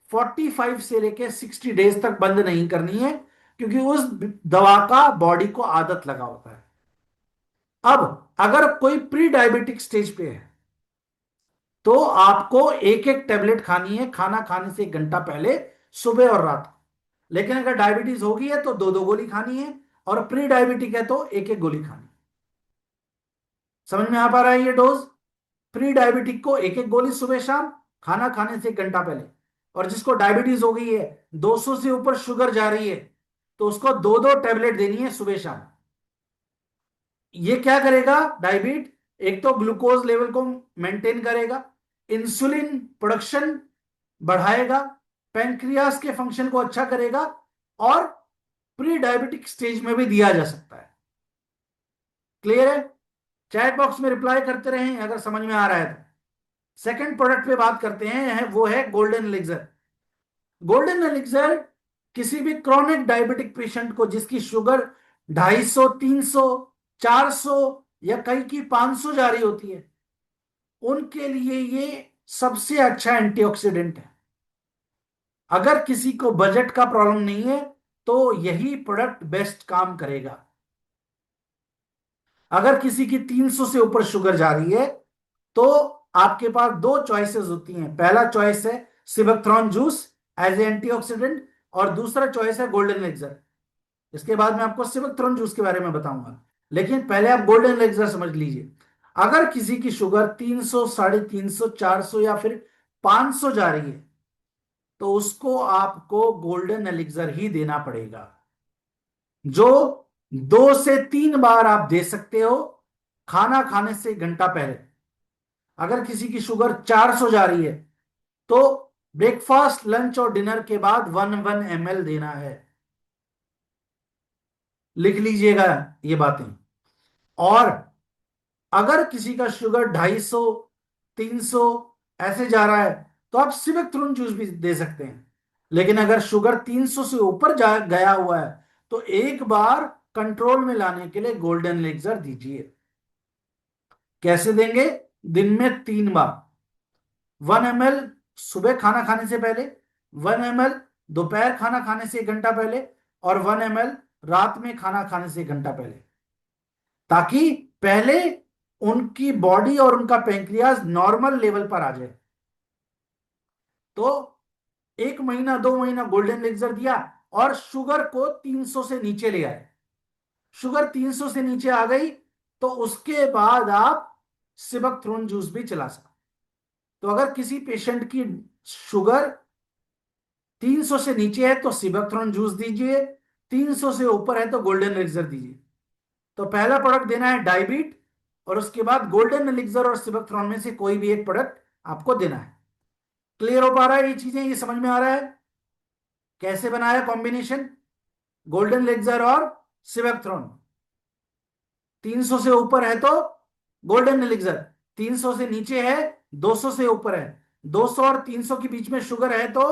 45 से लेके 60 डेज तक बंद नहीं करनी है, क्योंकि उस दवा का बॉडी को आदत लगा होता है। अब अगर कोई प्री डायबिटिक स्टेज पे है तो आपको 1 1 टैबलेट खानी है खाना खाने से 1 घंटा पहले, सुबह और रात को। लेकिन अगर डायबिटीज होगी है तो 2 2 गोली खानी है, और प्री डायबिटिक है तो 1 1 गोली खानी है। समझ में आ पा रहा है ये डोज। प्री डायबिटिक को 1 1 गोली सुबह शाम, खाना खाने से 1 घंटा पहले। और जिसको डायबिटीज हो गई है, 200 से ऊपर शुगर जा रही है, तो उसको 2 2 टैबलेट देनी है सुबह शाम। ये क्या करेगा डायबिट, एक तो ग्लूकोज लेवल को मेंटेन करेगा, इंसुलिन प्रोडक्शन बढ़ाएगा, पैंक्रियास के फंक्शन को अच्छा करेगा, और प्री डायबिटिक स्टेज में भी दिया जा सकता है। क्लियर है। चैट बॉक्स में रिप्लाई करते रहें अगर समझ में आ रहा है तो। सेकंड प्रोडक्ट पे बात करते हैं, वो है गोल्डन एलिक्सर। गोल्डन एलिक्सर किसी भी क्रॉनिक डायबिटिक पेशेंट को जिसकी शुगर 250, 300, 400 या कई की 500 जा रही होती है, उनके लिए ये सबसे अच्छा एंटीऑक्सीडेंट है। अगर किसी को बजट का प्रॉब्लम नहीं है तो यही प्रोडक्ट बेस्ट काम करेगा। अगर किसी की 300 से ऊपर शुगर जा रही है तो आपके पास 2 चॉइसेस होती हैं। पहला चॉइस है सिबकथ्रॉन जूस एज ए एंटीऑक्सीडेंट, और दूसरा चॉइस है गोल्डन एलिक्सर। इसके बाद मैं आपको सिबकथ्रॉन जूस के बारे में बताऊंगा, लेकिन पहले आप गोल्डन एलिक्सर समझ लीजिए। अगर किसी की शुगर 300, 350, 400 या फिर 500 जा रही है तो उसको आपको गोल्डन एलिक्सर ही देना पड़ेगा, जो 2 से 3 बार आप दे सकते हो खाना खाने से 1 घंटा पहले। अगर किसी की शुगर 400 जा रही है तो ब्रेकफास्ट, लंच और डिनर के बाद 1 1 ml देना है। लिख लीजिएगा ये बातें। और अगर किसी का शुगर 250, 300 ऐसे जा रहा है तो आप सिविक जूस भी दे सकते हैं। लेकिन अगर शुगर 300 से ऊपर जा गया हुआ है तो एक बार कंट्रोल में लाने के लिए गोल्डन एलिक्सर दीजिए। कैसे देंगे? दिन में 3 बार। 1 ml सुबह खाना खाने से पहले, 1 ml दोपहर खाना खाने से 1 घंटा पहले, और 1 ml रात में खाना खाने से 1 घंटा पहले, ताकि पहले उनकी बॉडी और उनका पेंक्रियाज नॉर्मल लेवल पर आ जाए। तो 1 महीना 2 महीना गोल्डन एलिक्सर दिया और शुगर को 300 से नीचे ले आए। शुगर 300 से नीचे आ गई तो उसके बाद आप सिबकथ्रोन जूस भी चला सकते। तो अगर किसी पेशेंट की शुगर 300 से नीचे है तो सिबकथ्रोन जूस दीजिए, 300 से ऊपर है तो गोल्डन एलिक्सर दीजिए। तो पहला प्रोडक्ट देना है डायबीट, और उसके बाद गोल्डन एलिक्सर और सिबकथ्रॉन में से कोई भी एक प्रोडक्ट आपको देना है। क्लियर हो पा रहा है ये चीजें, ये समझ में आ रहा है कैसे बनाया कॉम्बिनेशन गोल्डन एलिक्सर और सिबकथ्रॉन? 300 से ऊपर है तो गोल्डन एलिक्सर, 300 से नीचे है, 200 से ऊपर है, 200 और 300 के बीच में शुगर है तो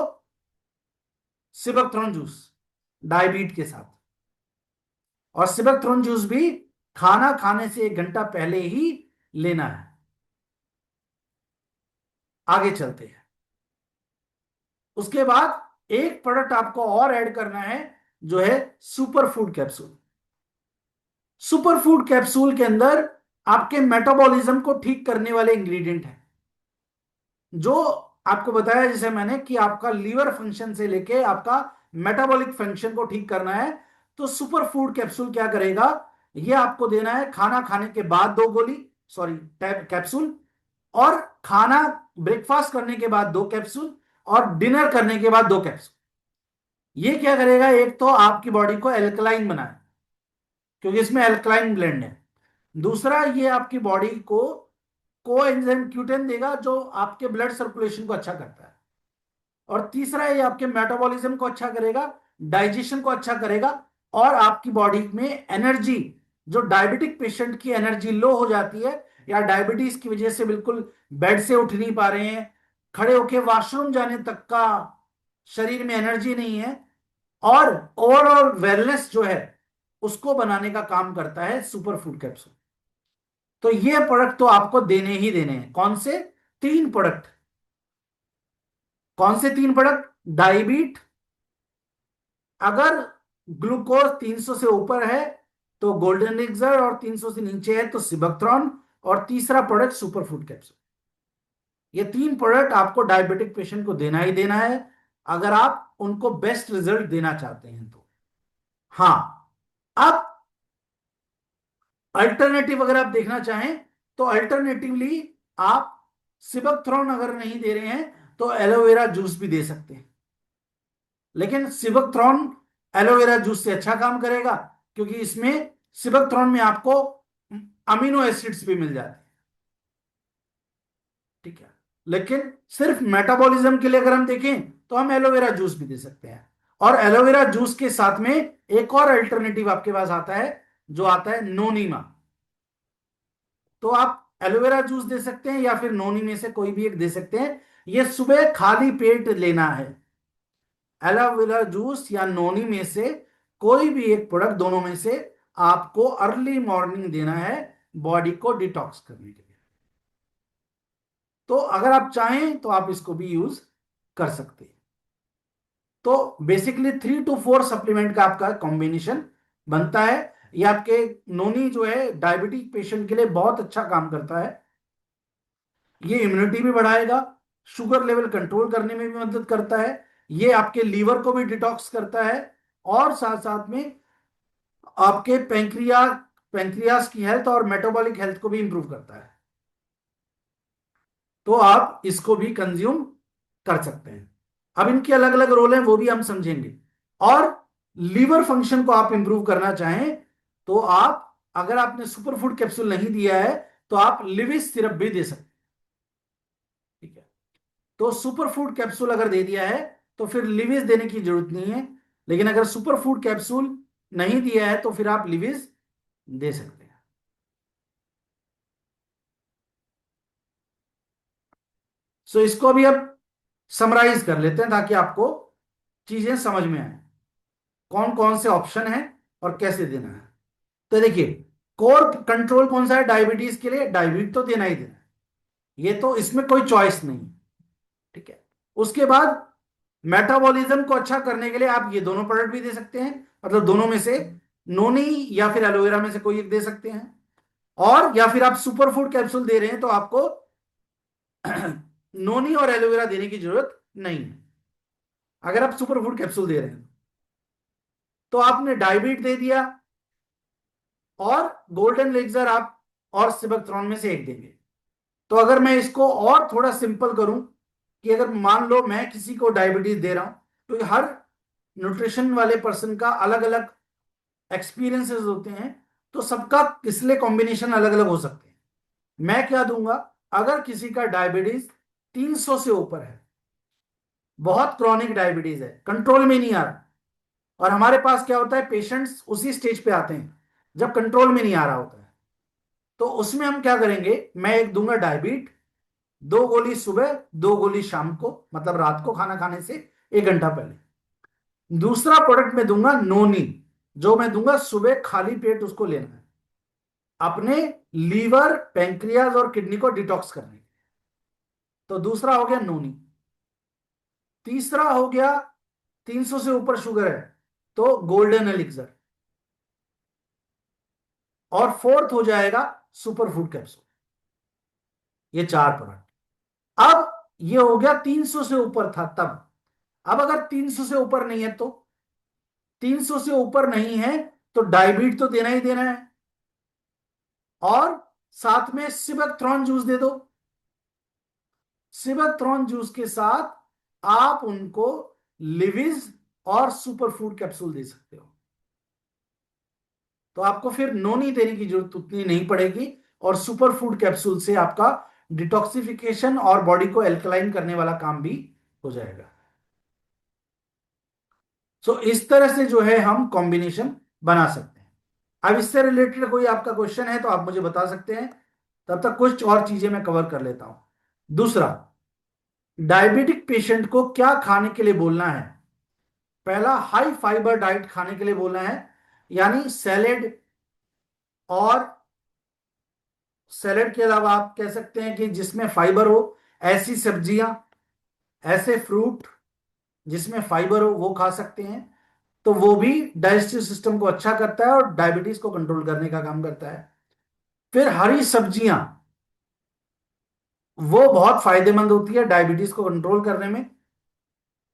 सिबकथ्रॉन जूस डायबीट के साथ। और सिबकथ्रॉन जूस भी खाना खाने से 1 घंटा पहले ही लेना है। आगे चलते हैं। उसके बाद एक प्रोडक्ट आपको और ऐड करना है जो है super food capsule. Super food capsule के अंदर आपके मेटाबॉलिज्म को ठीक करने वाले इंग्रेडिएंट हैं, जो आपको बताया जैसे मैंने कि आपका लीवर फंक्शन से लेके आपका मेटाबॉलिक फंक्शन को ठीक करना है। तो सुपर फूड कैप्सूल क्या करेगा, ये आपको देना है खाना खाने के बाद 2 गोली, सॉरी कैप्सूल, और खाना ब्रेकफास्ट करने के बाद 2 कैप्सूल, और डिनर करने के बाद 2 कैप्सूल। ये क्या करेगा, एक तो आपकी बॉडी को एल्कलाइन बनाए क्योंकि इसमें एल्कलाइन ब्लेंड है। दूसरा, ये आपकी बॉडी को कोएंजाइम Q10 देगा जो आपके ब्लड सर्कुलेशन को अच्छा करता है। और तीसरा, ये आपके मेटाबॉलिज्म को अच्छा करेगा, डाइजेशन को अच्छा करेगा, और आपकी बॉडी में एनर्जी, जो डायबिटिक पेशेंट की एनर्जी लो हो जाती है या डायबिटीज की वजह से बिल्कुल बेड से उठ नहीं पा रहे हैं, खड़े होके वॉशरूम जाने तक का शरीर में एनर्जी नहीं है, और ओवरऑल वेलनेस जो है उसको बनाने का काम करता है सुपर फूड कैप्सूल। तो ये प्रोडक्ट तो आपको देने ही देने हैं। कौन से 3 प्रोडक्ट? कौन से 3 प्रोडक्ट? डायबीट, अगर ग्लूकोज 300 से ऊपर है तो गोल्डन एलिक्सर, और 300 से नीचे है तो सिबकथ्रॉन, और तीसरा प्रोडक्ट सुपर फूड कैप्सूल। ये 3 प्रोडक्ट आपको डायबिटिक पेशेंट को देना ही देना है अगर आप उनको बेस्ट रिजल्ट देना चाहते हैं तो। हाँ, अब अल्टरनेटिव अगर आप देखना चाहें तो अल्टरनेटिवली आप सिबकथ्रॉन अगर नहीं दे रहे हैं तो एलोवेरा जूस भी दे सकते हैं। लेकिन सिबकथ्रॉन एलोवेरा जूस से अच्छा काम करेगा क्योंकि इसमें सिबकथ्रॉन में आपको अमीनो एसिड्स भी मिल जाते हैं। ठीक है, लेकिन सिर्फ मेटाबॉलिज्म के लिए अगर हम देखें तो हम एलोवेरा जूस भी दे सकते हैं। और एलोवेरा जूस के साथ में एक और अल्टरनेटिव आपके पास आता है जो आता है नोनीमा। तो आप एलोवेरा जूस दे सकते हैं या फिर नोनी में से कोई भी एक दे सकते हैं। ये सुबह खाली पेट लेना है। एलोवेरा जूस या नोनी में से कोई भी एक प्रोडक्ट, दोनों में से आपको अर्ली मॉर्निंग देना है बॉडी को डिटॉक्स करने के लिए। तो अगर आप चाहें तो आप इसको भी यूज कर सकते हैं। तो बेसिकली 3 to 4 सप्लीमेंट का आपका कॉम्बिनेशन बनता है। ये आपके नोनी जो है डायबिटिक पेशेंट के लिए बहुत अच्छा काम करता है। ये इम्यूनिटी भी बढ़ाएगा, शुगर लेवल कंट्रोल करने में भी मदद करता है, ये आपके लीवर को भी डिटॉक्स करता है, और साथ साथ में आपके पैंक्रियास की हेल्थ और मेटाबॉलिक हेल्थ को भी इंप्रूव करता है। तो आप इसको भी कंज्यूम कर सकते हैं। अब इनके अलग अलग रोल हैं वो भी हम समझेंगे। और लीवर फंक्शन को आप इंप्रूव करना चाहें तो आप, अगर आपने सुपर फूड कैप्सूल नहीं दिया है तो आप लिविस सिरप भी दे सकते हैं। ठीक है, तो सुपर फूड कैप्सूल अगर दे दिया है तो फिर लिविस देने की जरूरत नहीं है। लेकिन अगर सुपर फूड कैप्सूल नहीं दिया है तो फिर आप लिविस दे सकते हैं। सो इसको भी अब समराइज कर लेते हैं ताकि आपको चीजें समझ में आए कौन कौन से ऑप्शन है और कैसे देना है। तो देखिए, कोर कंट्रोल कौन सा है डायबिटीज के लिए? डायबिटीज तो देना ही देना है, ये तो इसमें कोई चॉइस नहीं। ठीक है, उसके बाद मेटाबॉलिज्म को अच्छा करने के लिए आप ये दोनों प्रोडक्ट भी दे सकते हैं, मतलब दोनों में से नोनी या फिर एलोवेरा में से कोई एक दे सकते हैं। और या फिर आप सुपर फूड कैप्सूल दे रहे हैं तो आपको नोनी और एलोवेरा देने की जरूरत नहीं है अगर आप सुपर फूड कैप्सूल दे रहे हैं। तो आपने डायबिट दे दिया, और गोल्डन लेक्सर आप और सिबकथ्रॉन में से एक देंगे। तो अगर मैं इसको और थोड़ा सिंपल करूं कि अगर मान लो मैं किसी को डायबिटीज दे रहा हूं, तो हर न्यूट्रिशन वाले पर्सन का अलग अलग एक्सपीरियंसेस होते हैं, तो सबका इसलिए कॉम्बिनेशन अलग अलग हो सकते हैं। मैं क्या दूंगा, अगर किसी का डायबिटीज 300 से ऊपर है, बहुत क्रॉनिक डायबिटीज है, कंट्रोल में नहीं आ रहा, और हमारे पास क्या होता है, पेशेंट्स उसी स्टेज पे आते हैं जब कंट्रोल में नहीं आ रहा होता है, तो उसमें हम क्या करेंगे, मैं एक दूंगा डायबिट, 2 गोली सुबह, 2 गोली शाम को, मतलब रात को खाना खाने से 1 घंटा पहले। दूसरा प्रोडक्ट मैं दूंगा नोनी, जो मैं दूंगा सुबह खाली पेट उसको लेना है, अपने लीवर, पैंक्रियाज और किडनी को डिटॉक्स करने के लिए। तो दूसरा हो गया नोनी। तीसरा हो गया, 300 से ऊपर शुगर है तो गोल्डन एलिक्सर। और फोर्थ हो जाएगा सुपर फूड कैप्सूल। ये 4 प्रोडक्ट। अब ये हो गया 300 से ऊपर था तब। अब अगर 300 से ऊपर नहीं है तो, 300 से ऊपर नहीं है तो डायबिट तो देना ही देना है, और साथ में सिबेक्ट्रॉन जूस दे दो। सिबेक्ट्रॉन जूस के साथ आप उनको लिविज और सुपर फूड कैप्सूल दे सकते हो। तो आपको फिर नोनी देने की जरूरत उतनी नहीं पड़ेगी, और सुपर फूड कैप्सूल से आपका डिटॉक्सिफिकेशन और बॉडी को एल्कलाइन करने वाला काम भी हो जाएगा। सो इस तरह से जो है हम कॉम्बिनेशन बना सकते हैं। अब इससे रिलेटेड कोई आपका क्वेश्चन है तो आप मुझे बता सकते हैं, तब तक कुछ और चीजें मैं कवर कर लेता हूं। दूसरा, डायबिटिक पेशेंट को क्या खाने के लिए बोलना है। पहला, हाई फाइबर डाइट खाने के लिए बोलना है, यानी सैलेड, और सैलेड के अलावा आप कह सकते हैं कि जिसमें फाइबर हो, ऐसी सब्जियां, ऐसे फ्रूट जिसमें फाइबर हो वो खा सकते हैं। तो वो भी डाइजेस्टिव सिस्टम को अच्छा करता है और डायबिटीज को कंट्रोल करने का काम करता है। फिर हरी सब्जियां, वो बहुत फायदेमंद होती है डायबिटीज को कंट्रोल करने में,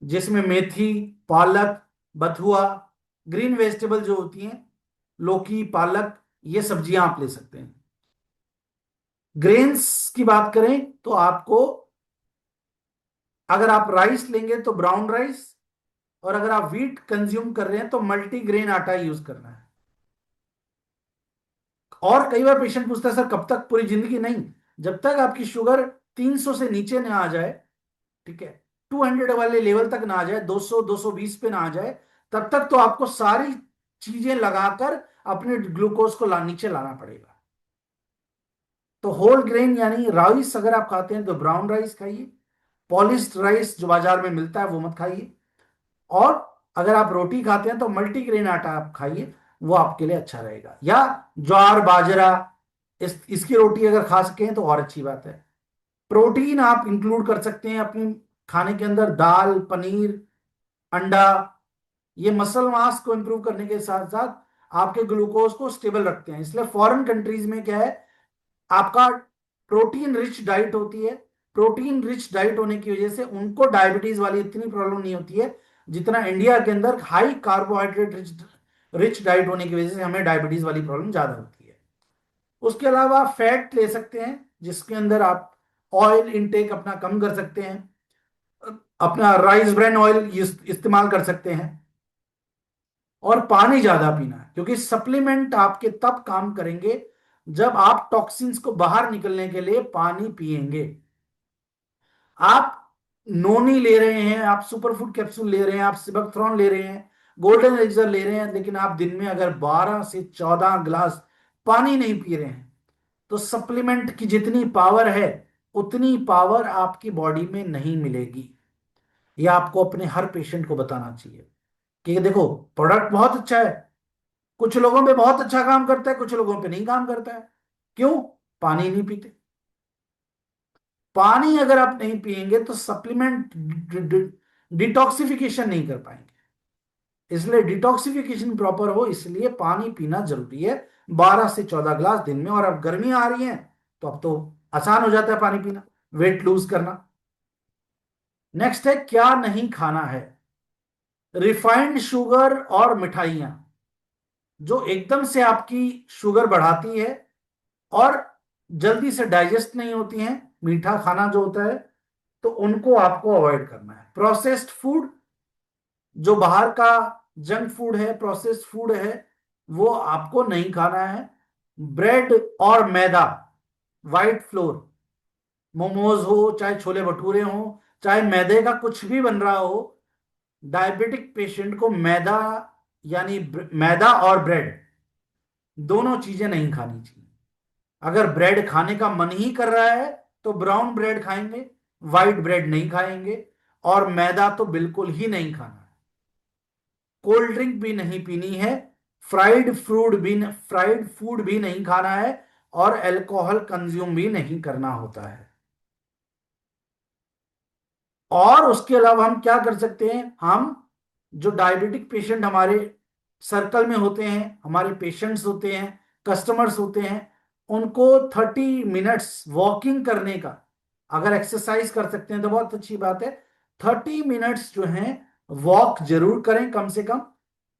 जिसमें मेथी, पालक, बथुआ, ग्रीन वेजिटेबल जो होती हैं, लौकी, पालक, ये सब्जियां आप ले सकते हैं। ग्रेन्स की बात करें तो आपको, अगर आप राइस लेंगे तो ब्राउन राइस, और अगर आप व्हीट कंज्यूम कर रहे हैं तो मल्टीग्रेन आटा यूज करना है। और कई बार पेशेंट पूछता है सर कब तक, पूरी जिंदगी नहीं, जब तक आपकी शुगर 300 से नीचे ना आ जाए, ठीक है, 200 वाले लेवल तक ना आ जाए, 200 220 पे ना आ जाए, तब तक तो आपको सारी चीजें लगाकर अपने ग्लूकोज को नीचे लाना पड़ेगा। तो होल ग्रेन यानी राइस अगर आप खाते हैं तो ब्राउन राइस खाइए, पॉलिश्ड राइस जो बाजार में मिलता है वो मत खाइए, और अगर आप रोटी खाते हैं तो मल्टीग्रेन आटा आप खाइए, वो आपके लिए अच्छा रहेगा। या ज्वार बाजरा, इसकी रोटी अगर खा सकें तो और अच्छी बात है। प्रोटीन आप इंक्लूड कर सकते हैं अपने खाने के अंदर, दाल, पनीर, अंडा। ये मसल मास को इंप्रूव करने के साथ साथ आपके ग्लूकोज को स्टेबल रखते हैं। इसलिए फॉरेन कंट्रीज में क्या है, आपका प्रोटीन रिच डाइट होती है। प्रोटीन रिच डाइट होने की वजह से उनको डायबिटीज वाली इतनी प्रॉब्लम नहीं होती है, जितना इंडिया के अंदर high carbohydrate rich rich diet होने की वजह से हमें डायबिटीज वाली प्रॉब्लम ज्यादा होती है। उसके अलावा आप फैट ले सकते हैं, जिसके अंदर आप ऑयल इनटेक अपना कम कर सकते हैं, अपना राइस ब्रान ऑयल इस्तेमाल कर सकते हैं, और पानी ज्यादा पीना है, क्योंकि सप्लीमेंट आपके तब काम करेंगे जब आप टॉक्सिन्स को बाहर निकलने के लिए पानी पिएंगे। आप नोनी ले रहे हैं, आप सुपरफूड कैप्सूल ले रहे हैं, आप सिबेक्ट्रॉन ले रहे हैं, गोल्डन एलिक्सर ले रहे हैं, लेकिन आप दिन में अगर 12 से 14 गिलास पानी नहीं पी रहे हैं, तो सप्लीमेंट की जितनी पावर है उतनी पावर आपकी बॉडी में नहीं मिलेगी। यह आपको अपने हर पेशेंट को बताना चाहिए कि देखो, प्रोडक्ट बहुत अच्छा है, कुछ लोगों पे बहुत अच्छा काम करता है, कुछ लोगों पे नहीं काम करता है। क्यों? पानी नहीं पीते। पानी अगर आप नहीं पिएंगे तो सप्लीमेंट डिटॉक्सिफिकेशन नहीं कर पाएंगे। इसलिए डिटॉक्सिफिकेशन प्रॉपर हो, इसलिए पानी पीना जरूरी है, 12 से 14 गिलास दिन में। और अब गर्मी आ रही है तो अब तो आसान हो जाता है पानी पीना, वेट लूज करना। नेक्स्ट है क्या नहीं खाना है। रिफाइंड शुगर और मिठाइयां, जो एकदम से आपकी शुगर बढ़ाती है और जल्दी से डाइजेस्ट नहीं होती हैं, मीठा खाना जो होता है, तो उनको आपको अवॉइड करना है। प्रोसेस्ड फूड, जो बाहर का जंक फूड है, प्रोसेस्ड फूड है, वो आपको नहीं खाना है। ब्रेड और मैदा, वाइट फ्लोर, मोमोज हो चाहे छोले भटूरे हो चाहे मैदे का कुछ भी बन रहा हो, डायबिटिक पेशेंट को मैदा यानी मैदा और ब्रेड दोनों चीजें नहीं खानी चाहिए। अगर ब्रेड खाने का मन ही कर रहा है तो ब्राउन ब्रेड खाएंगे, वाइट ब्रेड नहीं खाएंगे, और मैदा तो बिल्कुल ही नहीं खाना है। कोल्ड ड्रिंक भी नहीं पीनी है, फ्राइड फूड भी नहीं खाना है, और अल्कोहल कंज्यूम भी नहीं करना होता है। और उसके अलावा हम क्या कर सकते हैं, हम जो डायबिटिक पेशेंट हमारे सर्कल में होते हैं, हमारे पेशेंट्स होते हैं, कस्टमर्स होते हैं, उनको 30 मिनट्स वॉकिंग करने का, अगर एक्सरसाइज कर सकते हैं तो बहुत अच्छी बात है। 30 मिनट्स जो है वॉक जरूर करें कम से कम।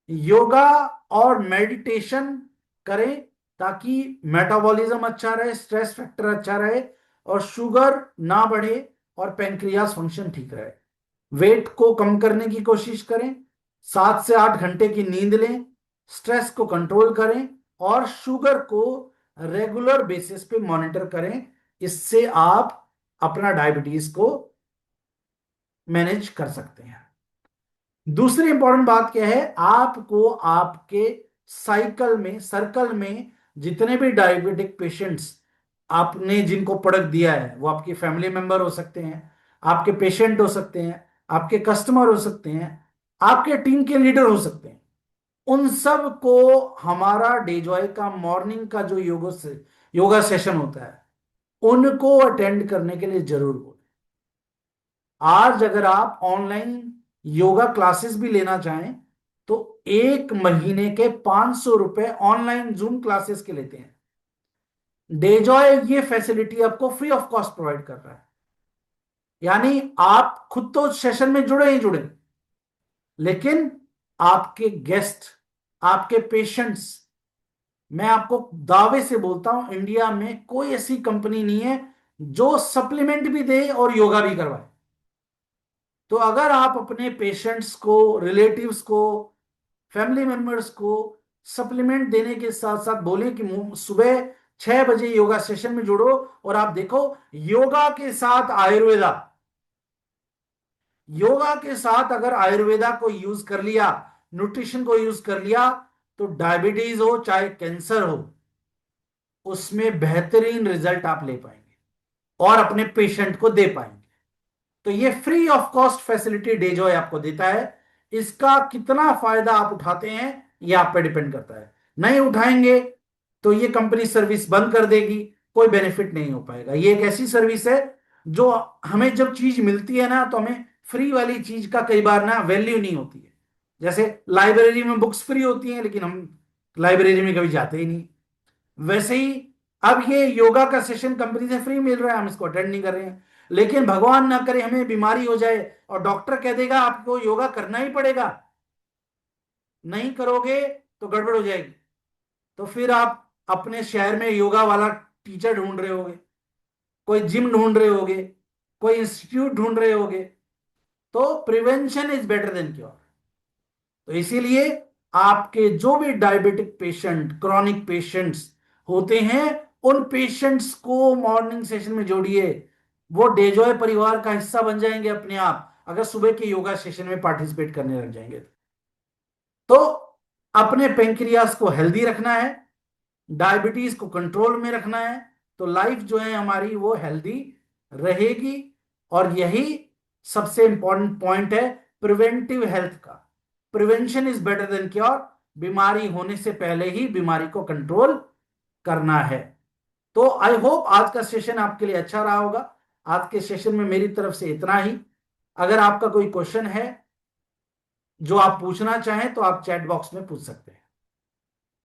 योगा और मेडिटेशन करें ताकि मेटाबॉलिज्म अच्छा रहे, स्ट्रेस फैक्टर अच्छा रहे, और शुगर ना बढ़े, और पेनक्रियास फंक्शन ठीक रहे। वेट को कम करने की कोशिश करें, 7 से 8 घंटे की नींद लें, स्ट्रेस को कंट्रोल करें, और शुगर को रेगुलर बेसिस पे मॉनिटर करें। इससे आप अपना डायबिटीज को मैनेज कर सकते हैं। दूसरी इंपॉर्टेंट बात क्या है, आपको आपके सर्कल में जितने भी डायबिटिक पेशेंट्स आपने जिनको प्रोडक्ट दिया है, वो आपके फैमिली मेंबर हो सकते हैं, आपके पेशेंट हो सकते हैं, आपके कस्टमर हो सकते हैं, आपके टीम के लीडर हो सकते हैं, उन सब को हमारा डेजॉय का मॉर्निंग का जो योगा सेशन होता है उनको अटेंड करने के लिए जरूर बोलें। आज अगर आप ऑनलाइन योगा क्लासेस भी लेना चाहें तो 1 महीने के 500 रुपए ऑनलाइन जूम क्लासेस के लेते हैं। डेजॉय ये फैसिलिटी आपको फ्री ऑफ कॉस्ट प्रोवाइड कर रहा है, यानी आप खुद तो सेशन में जुड़े ही जुड़े, लेकिन आपके गेस्ट, आपके पेशेंट्स, मैं आपको दावे से बोलता हूं इंडिया में कोई ऐसी कंपनी नहीं है जो सप्लीमेंट भी दे और योगा भी करवाए। तो अगर आप अपने पेशेंट्स को, रिलेटिव्स को, फैमिली मेंबर्स को सप्लीमेंट देने के साथ साथ बोले कि सुबह 6 बजे योगा सेशन में जुड़ो, और आप देखो योगा के साथ आयुर्वेदा, योगा के साथ अगर आयुर्वेदा को यूज कर लिया, न्यूट्रिशन को यूज कर लिया, तो डायबिटीज हो चाहे कैंसर हो, उसमें बेहतरीन रिजल्ट आप ले पाएंगे और अपने पेशेंट को दे पाएंगे। तो ये free of cost facility Dejoy आपको देता है। इसका कितना फायदा आप उठाते हैं ये आप पे डिपेंड करता है। नहीं उठाएंगे तो ये कंपनी सर्विस बंद कर देगी, कोई बेनिफिट नहीं हो पाएगा। ये एक ऐसी सर्विस है जो हमें जब चीज मिलती है ना तो हमें फ्री वाली चीज का कई बार ना वैल्यू नहीं होती है। जैसे लाइब्रेरी में बुक्स फ्री होती हैं लेकिन हम लाइब्रेरी में कभी जाते ही नहीं, वैसे ही अब ये योगा का सेशन कंपनी से फ्री मिल रहा है, हम इसको अटेंड नहीं कर रहे हैं। लेकिन भगवान ना करे हमें बीमारी हो जाए और डॉक्टर कह देगा आपको योगा करना ही पड़ेगा, नहीं करोगे तो गड़बड़ हो जाएगी, तो फिर आप अपने शहर में योगा वाला टीचर ढूंढ रहे होगे, कोई जिम ढूंढ रहे होगे, कोई इंस्टीट्यूट ढूंढ रहे होगे। तो prevention is better than cure. तो इसीलिए आपके जो भी डायबिटिक पेशेंट, क्रॉनिक पेशेंट्स होते हैं, उन पेशेंट्स को मॉर्निंग सेशन में जोड़िए। वो डेजॉय परिवार का हिस्सा बन जाएंगे अपने आप, अगर सुबह के योगा सेशन में पार्टिसिपेट करने लग जाएंगे। तो अपने पेंक्रियास को हेल्दी रखना है, डायबिटीज को कंट्रोल में रखना है, तो लाइफ जो है हमारी वो हेल्दी रहेगी। और यही सबसे इंपॉर्टेंट पॉइंट है प्रिवेंटिव हेल्थ का। Prevention is better than cure. बीमारी होने से पहले ही बीमारी को कंट्रोल करना है। तो आई होप आज का सेशन आपके लिए अच्छा रहा होगा। आज के सेशन में मेरी तरफ से इतना ही। अगर आपका कोई क्वेश्चन है जो आप पूछना चाहें तो आप चैट बॉक्स में पूछ सकते हैं।